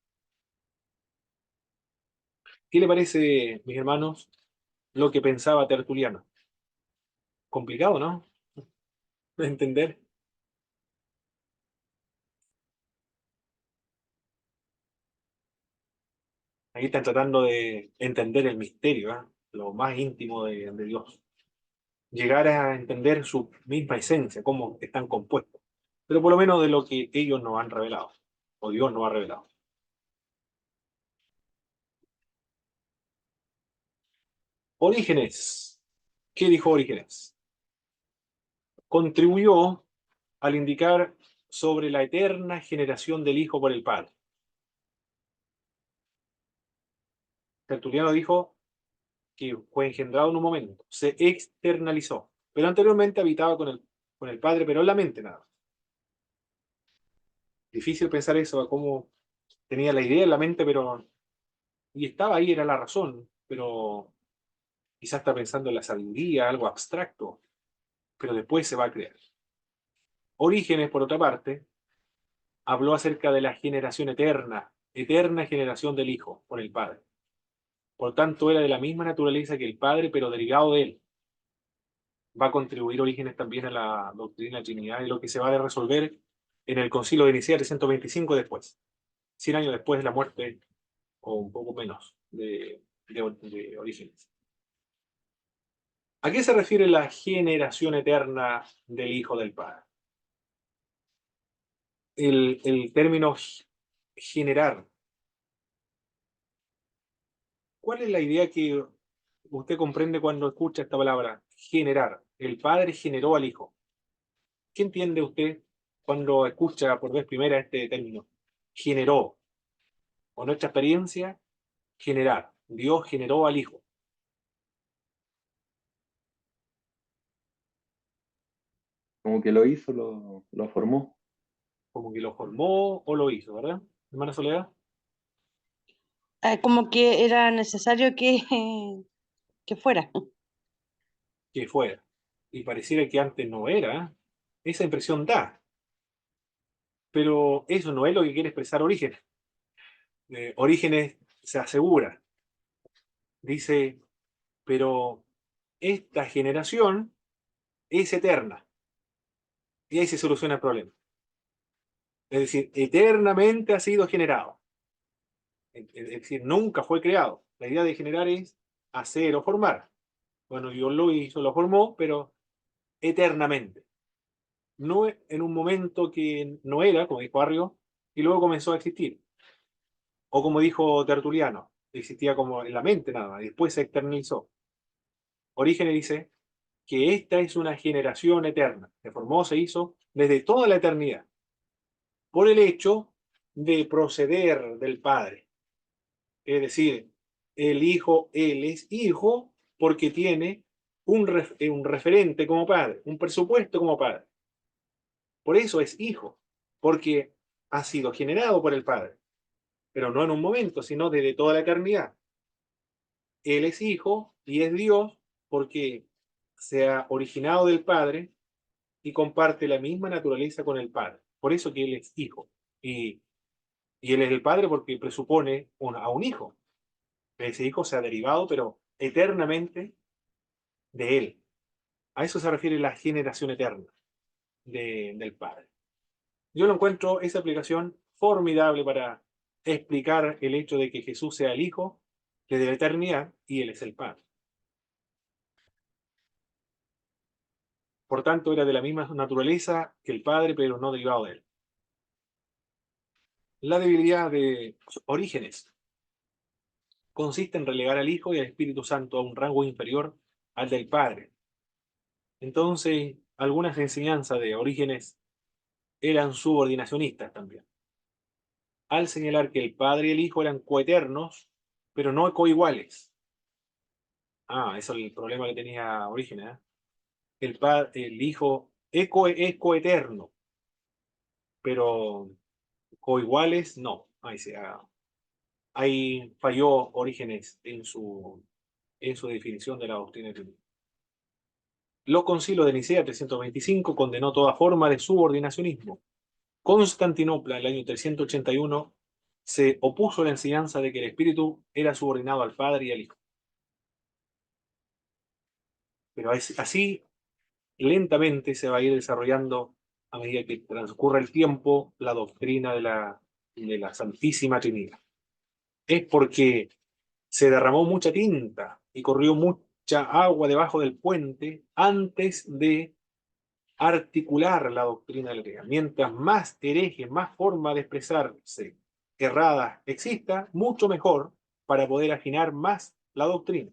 ¿Qué le parece, mis hermanos, lo que pensaba Tertuliano? Complicado, ¿no? De entender. Ahí están tratando de entender el misterio, ¿eh? Lo más íntimo de Dios. Llegar a entender su misma esencia, cómo están compuestos. Pero por lo menos de lo que ellos nos han revelado, o Dios nos ha revelado. Orígenes. ¿Qué dijo Orígenes? Contribuyó al indicar sobre la eterna generación del Hijo por el Padre. Tertuliano dijo que fue engendrado en un momento, se externalizó, pero anteriormente habitaba con el Padre, pero en la mente nada. Difícil pensar eso, cómo tenía la idea en la mente, pero y estaba ahí, era la razón, pero quizás está pensando en la sabiduría, algo abstracto, pero después se va a crear. Orígenes, por otra parte, habló acerca de la generación eterna, eterna generación del Hijo por el Padre. Por tanto, era de la misma naturaleza que el Padre, pero derivado de él. Va a contribuir Orígenes también a la doctrina de Trinidad y lo que se va a resolver en el Concilio de Nicea 325 después, 100 años después de la muerte, o un poco menos, de Orígenes. ¿A qué se refiere la generación eterna del Hijo del Padre? El término generar. ¿Cuál es la idea que usted comprende cuando escucha esta palabra? Generar. El Padre generó al Hijo. ¿Qué entiende usted cuando escucha por vez primera este término? Generó. O nuestra experiencia, generar. Dios generó al Hijo. Como que lo hizo, lo formó. Como que lo formó o lo hizo, ¿verdad? Hermana Soledad, Como que era necesario que fuera. que fuera. Y pareciera que antes no era. ¿Eh? Esa impresión da. Pero eso no es lo que quiere expresar Orígenes. Orígenes se asegura. Dice, pero esta generación es eterna. Y ahí se soluciona el problema. Es decir, eternamente ha sido generado. Es decir, nunca fue creado. La idea de generar es hacer o formar. Bueno, Dios lo hizo, lo formó, pero eternamente. No en un momento que no era, como dijo Barrio, y luego comenzó a existir. O como dijo Tertuliano, existía como en la mente nada más, y después se externalizó. Orígenes dice que esta es una generación eterna, se formó, se hizo desde toda la eternidad, por el hecho de proceder del Padre. Es decir, el Hijo, Él es Hijo porque tiene un referente como Padre, un presupuesto como Padre. Por eso es Hijo, porque ha sido generado por el Padre, pero no en un momento, sino desde toda la eternidad. Él es Hijo y es Dios porque se ha originado del Padre y comparte la misma naturaleza con el Padre. Por eso que Él es Hijo. Y Él es el Padre porque presupone a un Hijo. Ese Hijo se ha derivado, pero eternamente de Él. A eso se refiere la generación eterna del Padre. Yo lo encuentro esa aplicación formidable para explicar el hecho de que Jesús sea el Hijo desde la eternidad y Él es el Padre. Por tanto, era de la misma naturaleza que el Padre, pero no derivado de Él. La debilidad de Orígenes consiste en relegar al Hijo y al Espíritu Santo a un rango inferior al del Padre. Entonces, algunas enseñanzas de Orígenes eran subordinacionistas también, al señalar que el Padre y el Hijo eran coeternos, pero no coiguales. Eso es el problema que tenía Orígenes, ¿eh? El Hijo es coeterno, pero coiguales no. Ahí falló Orígenes en su definición de la doctrina trinitaria. Los concilios de Nicea 325 condenó toda forma de subordinacionismo. Constantinopla, en el año 381, se opuso a la enseñanza de que el Espíritu era subordinado al Padre y al Hijo. Pero así lentamente se va a ir desarrollando a medida que transcurre el tiempo la doctrina de la Santísima Trinidad. Es porque se derramó mucha tinta y corrió mucha agua debajo del puente antes de articular la doctrina de la Trinidad. Mientras más herejes, más forma de expresarse errada exista, mucho mejor para poder afinar más la doctrina.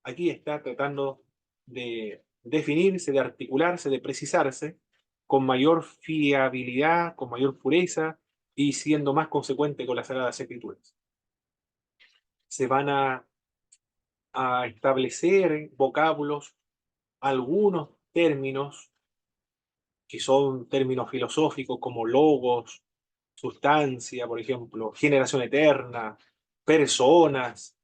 Aquí está tratando de definirse, de articularse, de precisarse con mayor fiabilidad, con mayor pureza y siendo más consecuente con las Sagradas Escrituras. Se van a establecer vocábulos, algunos términos que son términos filosóficos como logos, sustancia, por ejemplo, generación eterna, personas.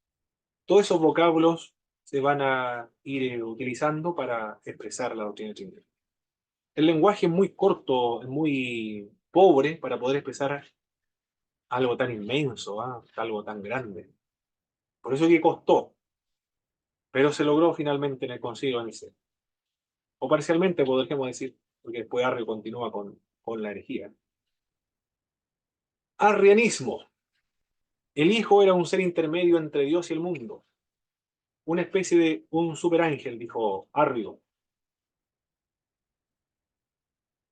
Todos esos vocablos se van a ir utilizando para expresar la doctrina trinitaria. El lenguaje es muy corto, es muy pobre para poder expresar algo tan inmenso, algo tan grande. Por eso es que costó, pero se logró finalmente en el Concilio de Nicea. O parcialmente, podríamos decir, porque después Arrio continúa con la herejía. Arrianismo. El Hijo era un ser intermedio entre Dios y el mundo, una especie de un superángel, dijo Arrio,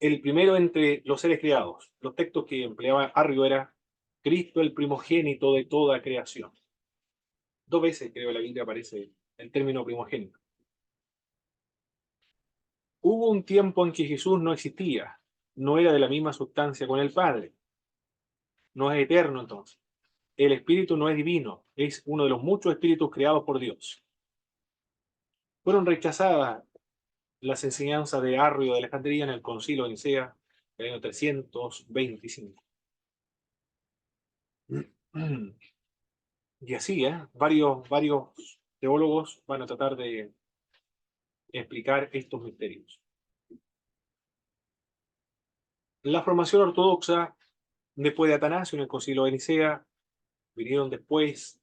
el primero entre los seres creados. Los textos que empleaba Arrio era Cristo el primogénito de toda creación. 2 veces, creo, en la Biblia aparece el término primogénito. Hubo un tiempo en que Jesús no existía, no era de la misma sustancia con el Padre, no es eterno entonces. El Espíritu no es divino, es uno de los muchos espíritus creados por Dios. Fueron rechazadas las enseñanzas de Arrio de Alejandría en el Concilio de Nicea del año 325. Y así, varios teólogos van a tratar de explicar estos misterios. La formación ortodoxa, después de Atanasio en el Concilio de Nicea, vinieron después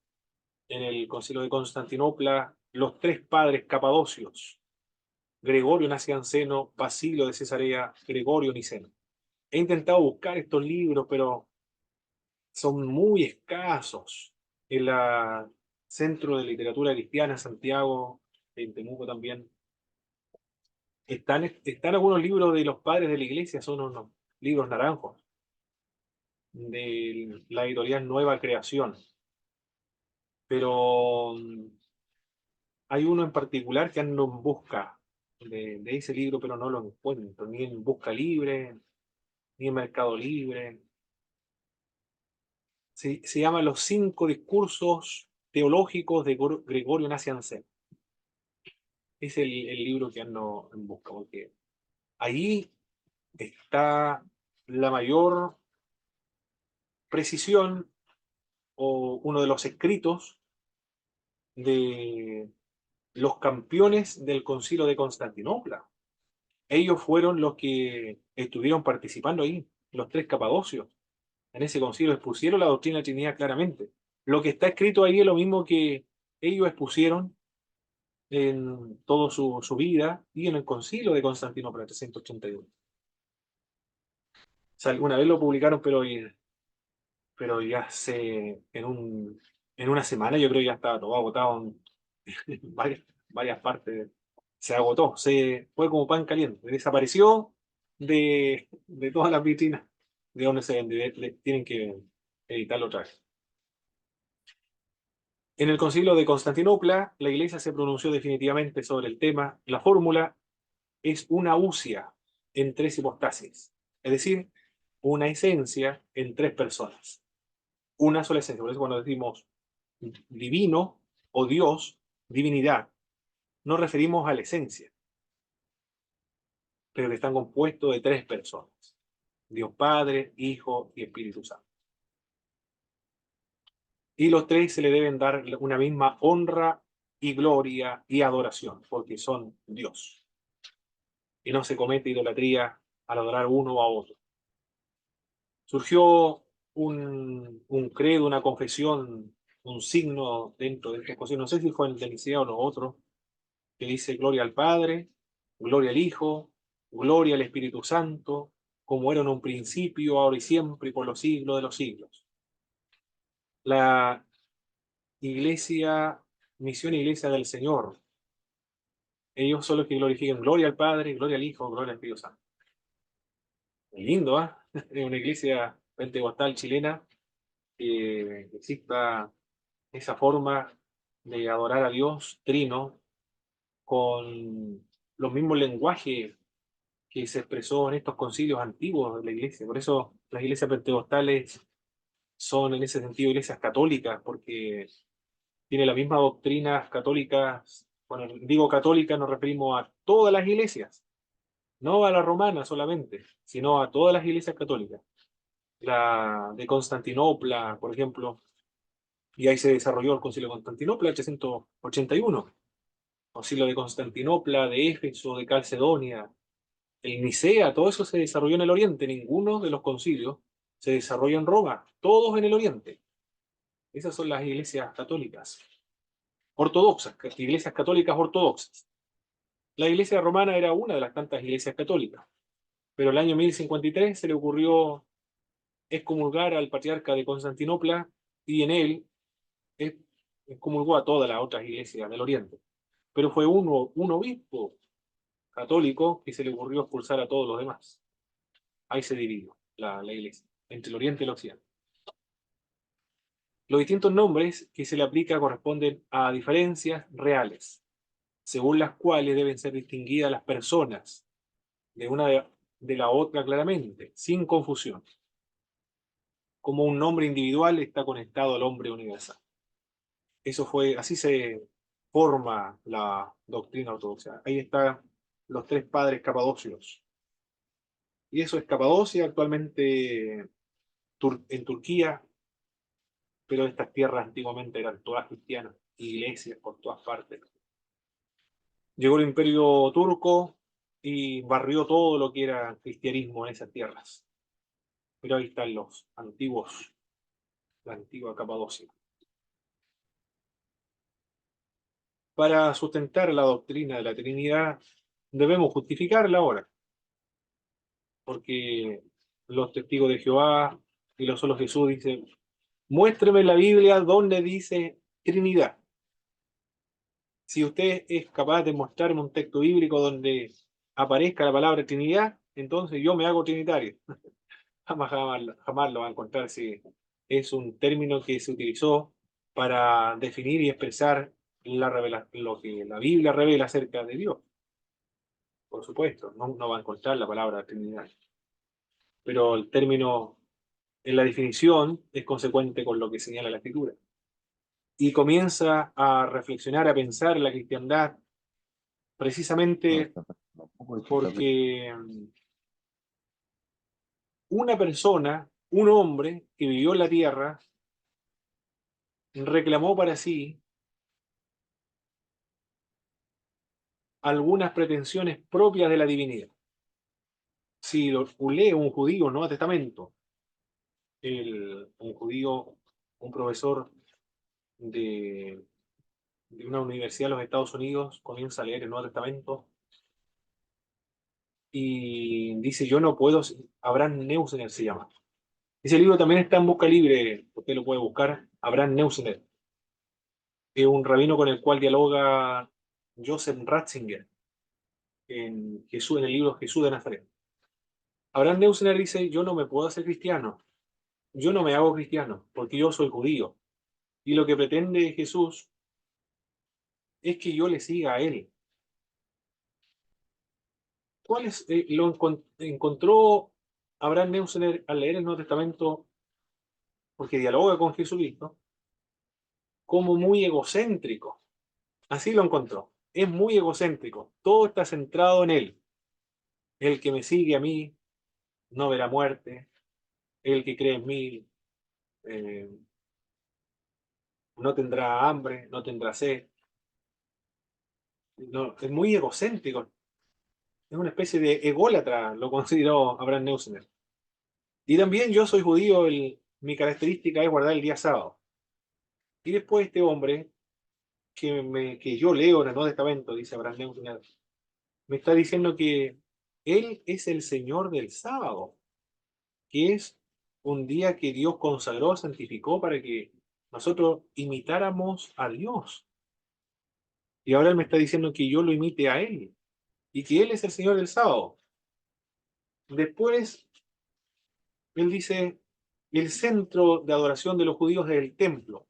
en el Concilio de Constantinopla los 3 padres capadocios, Gregorio Nacianceno, Basilio de Cesarea, Gregorio Niceno. He intentado buscar estos libros, pero son muy escasos. En la Centro de Literatura Cristiana, Santiago, en Temuco también, están algunos libros de los padres de la iglesia, son unos libros naranjos. de la editorial Nueva Creación. Pero hay uno en particular que ando en busca de ese libro, pero no lo encuentro, ni en Busca Libre, ni en Mercado Libre. Se llama Los 5 discursos teológicos de Gregorio Nacianceno. Es el libro que ando en busca, porque ahí está la mayor precisión o uno de los escritos de los campeones del Concilio de Constantinopla. Ellos fueron los que estuvieron participando ahí, los 3 capadocios. En ese concilio expusieron la doctrina de la Trinidad claramente. Lo que está escrito ahí es lo mismo que ellos expusieron en toda su vida y en el concilio de Constantinopla, 381. O sea, alguna vez lo publicaron, pero ya en una semana yo creo que ya estaba todo agotado en varias partes. Se agotó, fue como pan caliente, desapareció de todas las vitrinas de donde se vende. Tienen que editarlo otra vez. En el concilio de Constantinopla, la Iglesia se pronunció definitivamente sobre el tema. La fórmula es una usia en 3 hipostasis, es decir, una esencia en 3 personas. Una sola esencia. Por eso cuando decimos divino o Dios, divinidad, nos referimos a la esencia, pero que están compuestos de 3 personas. Dios Padre, Hijo y Espíritu Santo. Y los 3 se le deben dar una misma honra y gloria y adoración, porque son Dios. Y no se comete idolatría al adorar uno a otro. Surgió un credo, una confesión, un signo dentro de esta exposición, no sé si fue el de Nicea o no otro, que dice gloria al Padre, gloria al Hijo, gloria al Espíritu Santo, como era en un principio, ahora y siempre, y por los siglos de los siglos. La Iglesia, Misión Iglesia del Señor, ellos son los que glorifican gloria al Padre, gloria al Hijo, gloria al Espíritu Santo. Muy lindo, ¿eh? Es una iglesia pentecostal chilena que exista esa forma de adorar a Dios trino con los mismos lenguajes que se expresó en estos concilios antiguos de la iglesia. Por eso las iglesias pentecostales son en ese sentido iglesias católicas, porque tiene las mismas doctrinas católicas. Cuando digo católica nos referimos a todas las iglesias, no a la romana solamente, sino a todas las iglesias católicas. La de Constantinopla, por ejemplo, y ahí se desarrolló el Concilio de Constantinopla, 881. Concilio de Constantinopla, de Éfeso, de Calcedonia, el Nicea, todo eso se desarrolló en el Oriente. Ninguno de los concilios se desarrolla en Roma, todos en el Oriente. Esas son las iglesias católicas, ortodoxas, iglesias católicas ortodoxas. La iglesia romana era una de las tantas iglesias católicas, pero el año 1053 se le ocurrió excomulgar al patriarca de Constantinopla y en él excomulgó a todas las otras iglesias del Oriente. Pero fue un obispo católico que se le ocurrió expulsar a todos los demás. Ahí se dividió la iglesia, entre el Oriente y el Occidente. Los distintos nombres que se le aplica corresponden a diferencias reales, según las cuales deben ser distinguidas las personas de una de la otra claramente, sin confusión. Como un nombre individual está conectado al hombre universal. Así se forma la doctrina ortodoxa. Ahí están los 3 padres capadocios. Y eso es Capadocia, actualmente en Turquía, pero estas tierras antiguamente eran todas cristianas, iglesias por todas partes. Llegó el Imperio Turco y barrió todo lo que era cristianismo en esas tierras. Pero ahí están los antiguos, la antigua Capadocia. Para sustentar la doctrina de la Trinidad, debemos justificarla ahora, porque los testigos de Jehová y los solos Jesús dicen, muéstreme en la Biblia donde dice Trinidad. Si usted es capaz de mostrarme un texto bíblico donde aparezca la palabra Trinidad, entonces yo me hago trinitario. jamás lo va a encontrar si es un término que se utilizó para definir y expresar lo que la Biblia revela acerca de Dios. Por supuesto, no va a encontrar la palabra Trinidad. Pero el término en la definición es consecuente con lo que señala la Escritura. Y comienza a reflexionar, a pensar la cristiandad, precisamente porque una persona, un hombre que vivió en la tierra, reclamó para sí algunas pretensiones propias de la divinidad. Si lo lee un judío, Nuevo Testamento, un judío, un profesor de, de una universidad de los Estados Unidos, comienza a leer el Nuevo Testamento y dice, yo no puedo, Abraham Neusner se llama. Ese libro también está en Busca Libre, usted lo puede buscar, Abraham Neusner. Es un rabino con el cual dialoga Joseph Ratzinger en el libro Jesús de Nazaret. Abraham Neusner dice, yo no me puedo hacer cristiano, yo no me hago cristiano, porque yo soy judío. Y lo que pretende Jesús es que yo le siga a él. ¿Cuál es, encontró Abraham Neusner al leer el Nuevo Testamento, porque dialoga con Jesucristo, como muy egocéntrico? Así lo encontró. Es muy egocéntrico. Todo está centrado en él. El que me sigue a mí no verá muerte. El que cree en mí eh, no tendrá hambre, no tendrá sed. No, es muy egocéntrico. Es una especie de ególatra, lo consideró Abraham Neusner. Y también yo soy judío, mi característica es guardar el día sábado. Y después este hombre, que yo leo en el Nuevo Testamento, dice Abraham Neusner, me está diciendo que él es el Señor del sábado, que es un día que Dios consagró, santificó para que nosotros imitáramos a Dios. Y ahora él me está diciendo que yo lo imite a él y que él es el Señor del sábado. Después, él dice, el centro de adoración de los judíos es el templo.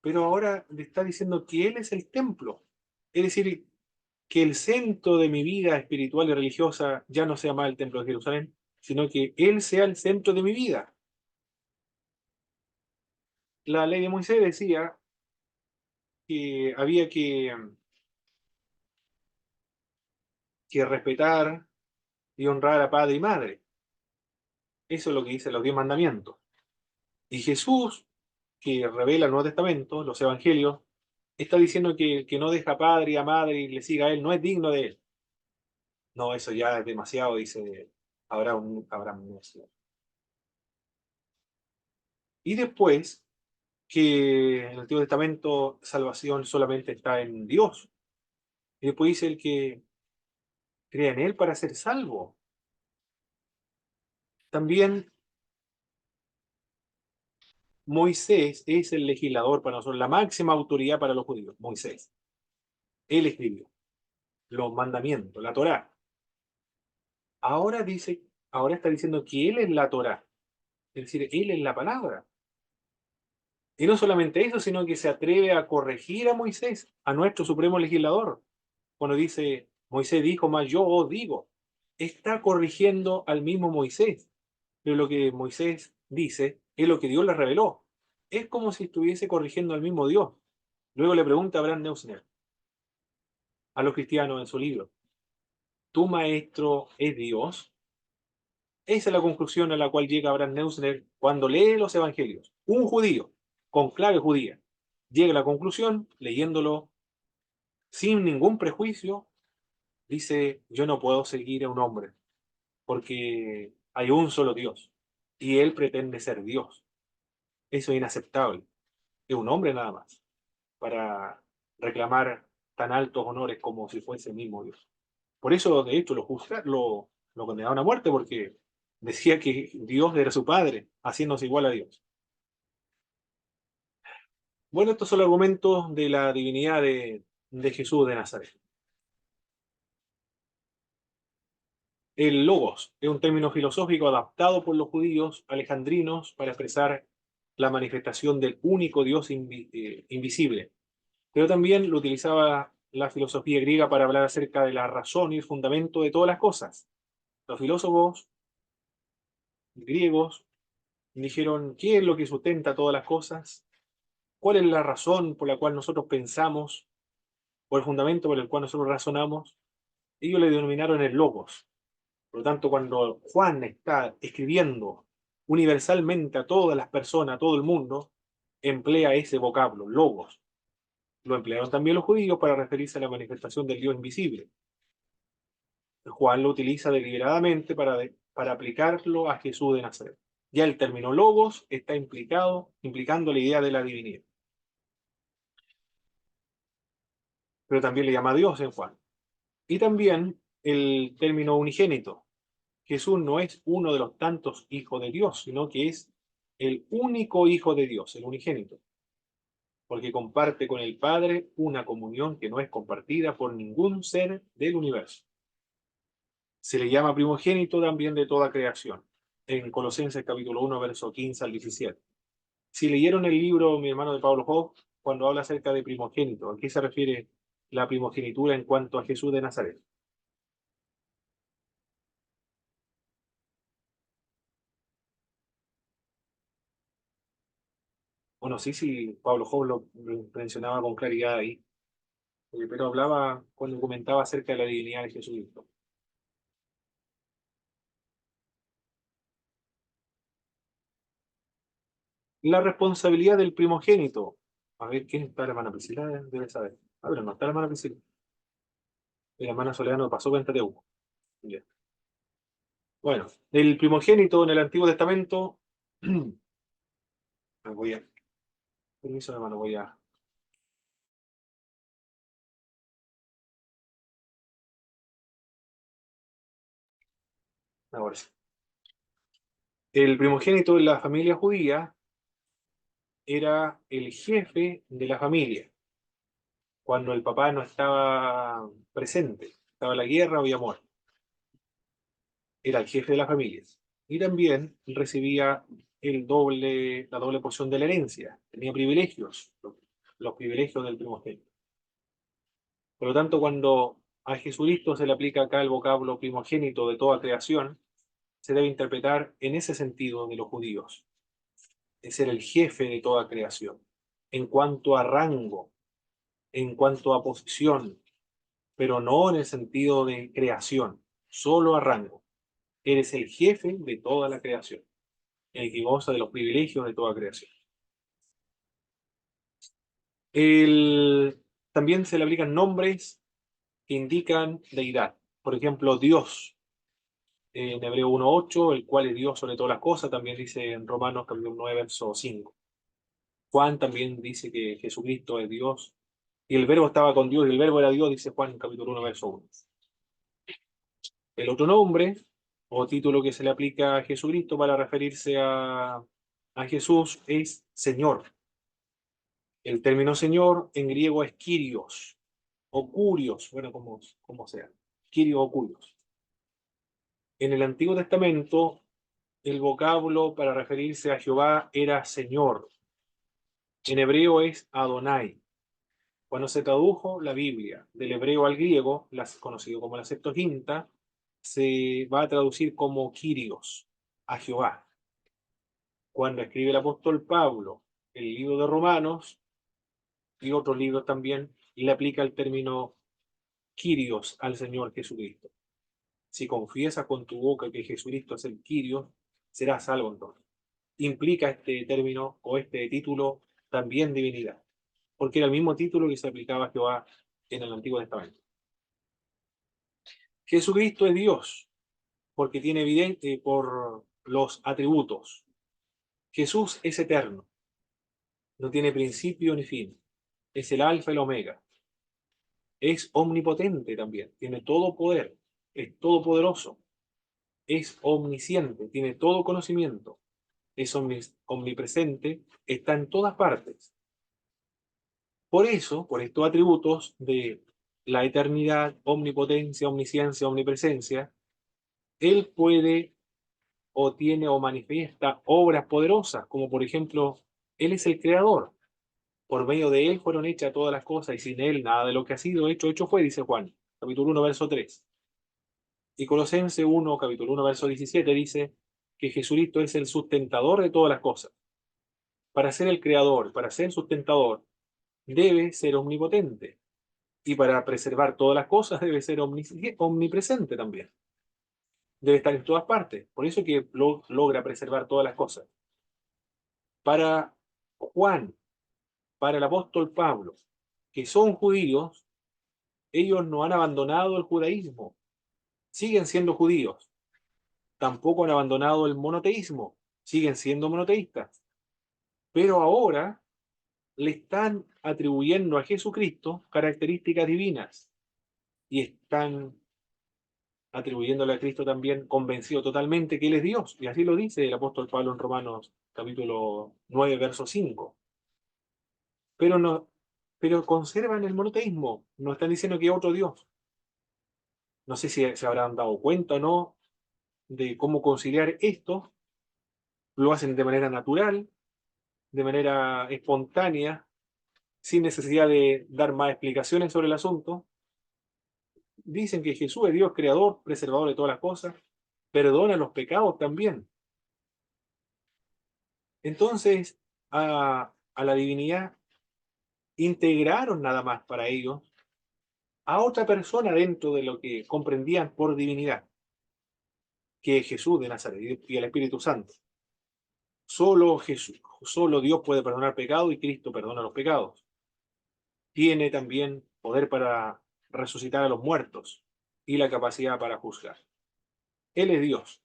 Pero ahora le está diciendo que él es el templo. Es decir, que el centro de mi vida espiritual y religiosa ya no sea más el templo de Jerusalén, sino que él sea el centro de mi vida. La ley de Moisés decía que había que respetar y honrar a padre y madre. Eso es lo que dicen los 10 mandamientos. Y Jesús, que revela el Nuevo Testamento, los evangelios, está diciendo que el que no deja a padre y a madre y le siga a él no es digno de él. No, eso ya es demasiado, dice Abraham Neusner. Y después, que en el Antiguo Testamento salvación solamente está en Dios. Y después dice el que crea en Él para ser salvo. También Moisés es el legislador para nosotros, la máxima autoridad para los judíos, Moisés. Él escribió los mandamientos, la Torá. Ahora dice, ahora está diciendo que Él es la Torá, es decir, Él es la palabra. Y no solamente eso, sino que se atreve a corregir a Moisés, a nuestro supremo legislador. Cuando dice, Moisés dijo más, yo os digo, está corrigiendo al mismo Moisés. Pero lo que Moisés dice es lo que Dios le reveló. Es como si estuviese corrigiendo al mismo Dios. Luego le pregunta a Abraham Neusner, a los cristianos en su libro, ¿tu maestro es Dios? Esa es la conclusión a la cual llega Abraham Neusner cuando lee los evangelios. Un judío, con clave judía, llega a la conclusión, leyéndolo sin ningún prejuicio, dice, yo no puedo seguir a un hombre, porque hay un solo Dios, y él pretende ser Dios. Eso es inaceptable. Es un hombre nada más, para reclamar tan altos honores como si fuese el mismo Dios. Por eso, de hecho, lo condenaron a muerte, porque decía que Dios era su padre, haciéndose igual a Dios. Bueno, estos son los argumentos de la divinidad de Jesús de Nazaret. El logos es un término filosófico adaptado por los judíos alejandrinos para expresar la manifestación del único Dios invisible. Pero también lo utilizaba la filosofía griega para hablar acerca de la razón y el fundamento de todas las cosas. Los filósofos griegos dijeron, ¿qué es lo que sustenta todas las cosas? ¿Cuál es la razón por la cual nosotros pensamos, o el fundamento por el cual nosotros razonamos? Ellos le denominaron el logos. Por lo tanto, cuando Juan está escribiendo universalmente a todas las personas, a todo el mundo, emplea ese vocablo, logos. Lo emplearon también los judíos para referirse a la manifestación del Dios invisible. Juan lo utiliza deliberadamente para aplicarlo a Jesús de Nazaret. Ya el término logos está implicando la idea de la divinidad. Pero también le llama Dios en Juan. Y también el término unigénito. Jesús no es uno de los tantos hijos de Dios, sino que es el único hijo de Dios, el unigénito, porque comparte con el Padre una comunión que no es compartida por ningún ser del universo. Se le llama primogénito también de toda creación, en Colosenses capítulo 1, verso 15 al 17. Si leyeron el libro, mi hermano de Pablo Hoff, cuando habla acerca de primogénito, ¿a qué se refiere la primogenitura en cuanto a Jesús de Nazaret? Bueno, sí, Pablo Hoff lo mencionaba con claridad ahí, pero hablaba cuando comentaba acerca de la divinidad de Jesucristo. La responsabilidad del primogénito. A ver, ¿quién está la hermana Priscila? Debe saber. A ver, no está la hermana Priscila. La hermana Soledad pasó cuenta de Hugo. Ya. Bueno, el primogénito en el Antiguo Testamento. Voy a. Permiso, hermano, voy a. Ahora sí. El primogénito en la familia judía era el jefe de la familia. Cuando el papá no estaba presente, estaba la guerra o había muerto. Era el jefe de la familia. Y también recibía la doble porción de la herencia. Tenía privilegios, los privilegios del primogénito. Por lo tanto, cuando a Jesucristo se le aplica acá el vocablo primogénito de toda creación, se debe interpretar en ese sentido de los judíos, de ser el jefe de toda creación, en cuanto a rango, en cuanto a posición, pero no en el sentido de creación, solo a rango. Eres el jefe de toda la creación, el que goza de los privilegios de toda creación. También se le aplican nombres que indican deidad. Por ejemplo, Dios, en Hebreo 1:8, el cual es Dios sobre todas las cosas, también dice en Romanos capítulo 9, verso 5. Juan también dice que Jesucristo es Dios, y el verbo estaba con Dios, y el verbo era Dios, dice Juan capítulo 1, verso 1. El otro nombre o título que se le aplica a Jesucristo para referirse a Jesús es Señor. El término Señor en griego es Kyrios o Curios, bueno, como sea, Kyrios o Curios. En el Antiguo Testamento, el vocablo para referirse a Jehová era Señor. En hebreo es Adonai. Cuando se tradujo la Biblia del hebreo al griego, conocido como la Septuaginta, se va a traducir como Kyrios, a Jehová. Cuando escribe el apóstol Pablo el libro de Romanos y otros libros también, le aplica el término Kyrios al Señor Jesucristo. Si confiesas con tu boca que Jesucristo es el Kyrios, serás salvo entonces. Implica este término o este título también divinidad, porque era el mismo título que se aplicaba a Jehová en el Antiguo Testamento. Jesucristo es Dios, porque tiene evidente por los atributos. Jesús es eterno, no tiene principio ni fin, es el alfa y el omega. Es omnipotente también, tiene todo poder, es todopoderoso, es omnisciente, tiene todo conocimiento, es omnipresente, está en todas partes. Por eso, por estos atributos de la eternidad, omnipotencia, omnisciencia, omnipresencia, Él puede o tiene o manifiesta obras poderosas, como por ejemplo, Él es el creador. Por medio de Él fueron hechas todas las cosas y sin Él nada de lo que ha sido hecho fue, dice Juan, capítulo 1, verso 3. Y Colosenses 1, capítulo 1, verso 17 dice que Jesucristo es el sustentador de todas las cosas. Para ser el creador, para ser sustentador, debe ser omnipotente. Y para preservar todas las cosas debe ser omnipresente también. Debe estar en todas partes. Por eso que logra preservar todas las cosas. Para Juan, para el apóstol Pablo, que son judíos, ellos no han abandonado el judaísmo. Siguen siendo judíos. Tampoco han abandonado el monoteísmo. Siguen siendo monoteístas. Pero ahora le están atribuyendo a Jesucristo características divinas y están atribuyéndole a Cristo también convencido totalmente que Él es Dios. Y así lo dice el apóstol Pablo en Romanos capítulo 9, verso 5. Pero no, pero conservan el monoteísmo, no están diciendo que hay otro Dios. No sé si se habrán dado cuenta o no de cómo conciliar esto. Lo hacen de manera natural, de manera espontánea, sin necesidad de dar más explicaciones sobre el asunto. Dicen que Jesús es Dios creador, preservador de todas las cosas, perdona los pecados también. Entonces, a la divinidad integraron nada más para ellos a otra persona dentro de lo que comprendían por divinidad, que es Jesús de Nazaret y el Espíritu Santo. Solo Jesús, solo Dios puede perdonar pecados y Cristo perdona los pecados. Tiene también poder para resucitar a los muertos y la capacidad para juzgar. Él es Dios.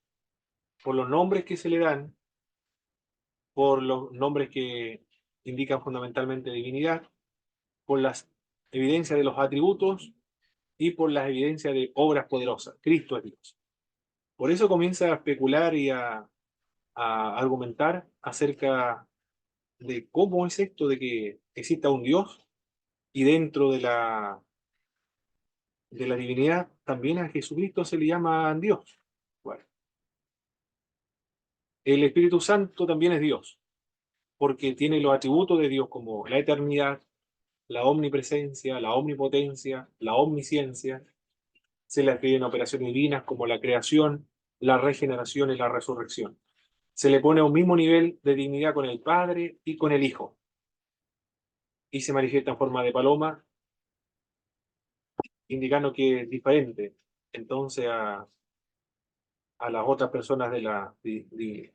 Por los nombres que se le dan, por los nombres que indican fundamentalmente divinidad, por las evidencias de los atributos y por las evidencias de obras poderosas. Cristo es Dios. Por eso comienza a especular y a argumentar acerca de cómo es esto de que exista un Dios y dentro de la divinidad también a Jesucristo se le llama Dios. Bueno, el Espíritu Santo también es Dios, porque tiene los atributos de Dios como la eternidad, la omnipresencia, la omnipotencia, la omnisciencia. Se le atribuyen operaciones divinas como la creación, la regeneración y la resurrección. Se le pone a un mismo nivel de dignidad con el Padre y con el Hijo. Y se manifiesta en forma de paloma, indicando que es diferente entonces a las otras personas de la divinidad.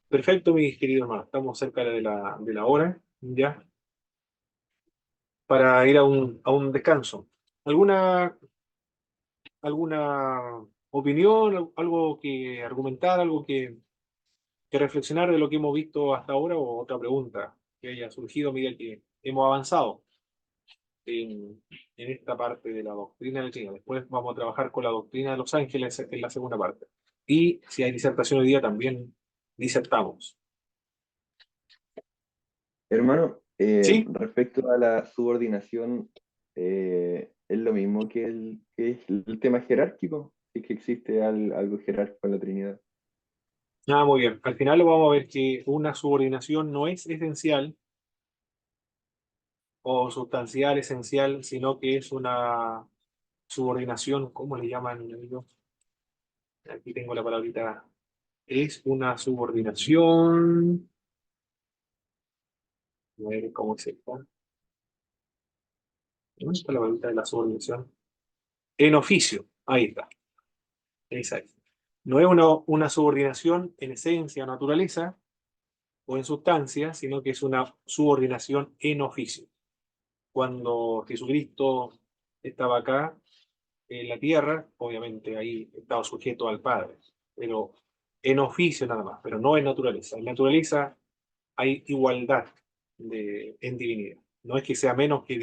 Perfecto, mis queridos hermanos. Estamos cerca de la hora, ya, para ir a un descanso. ¿Alguna opinión, algo que argumentar, algo que reflexionar de lo que hemos visto hasta ahora o otra pregunta que haya surgido a medida que hemos avanzado en esta parte de la doctrina del Trinidad? Después vamos a trabajar con la doctrina de los ángeles en la segunda parte. Y si hay disertación hoy día, también disertamos. Hermano, ¿Sí? respecto a la subordinación, ¿es lo mismo que el tema jerárquico? ¿Es que existe algo jerárquico en la Trinidad? Ah, muy bien. Al final lo vamos a ver que una subordinación no es esencial o sustancial, esencial, sino que es una subordinación, ¿cómo le llaman ellos? Aquí tengo la palabrita. Es una subordinación. A ver cómo es esto. ¿Dónde está la palabrita de la subordinación? En oficio. Ahí está. Esa es. No es una subordinación en esencia o naturaleza o en sustancia, sino que es una subordinación en oficio. Cuando Jesucristo estaba acá en la tierra, obviamente ahí estaba sujeto al Padre, pero en oficio nada más, pero no en naturaleza. En naturaleza hay igualdad en divinidad. No es que sea menos que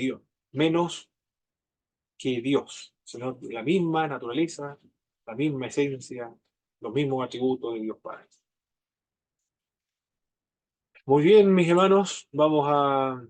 Dios, sino la misma naturaleza, la misma esencia, los mismos atributos de Dios Padre. Muy bien, mis hermanos, vamos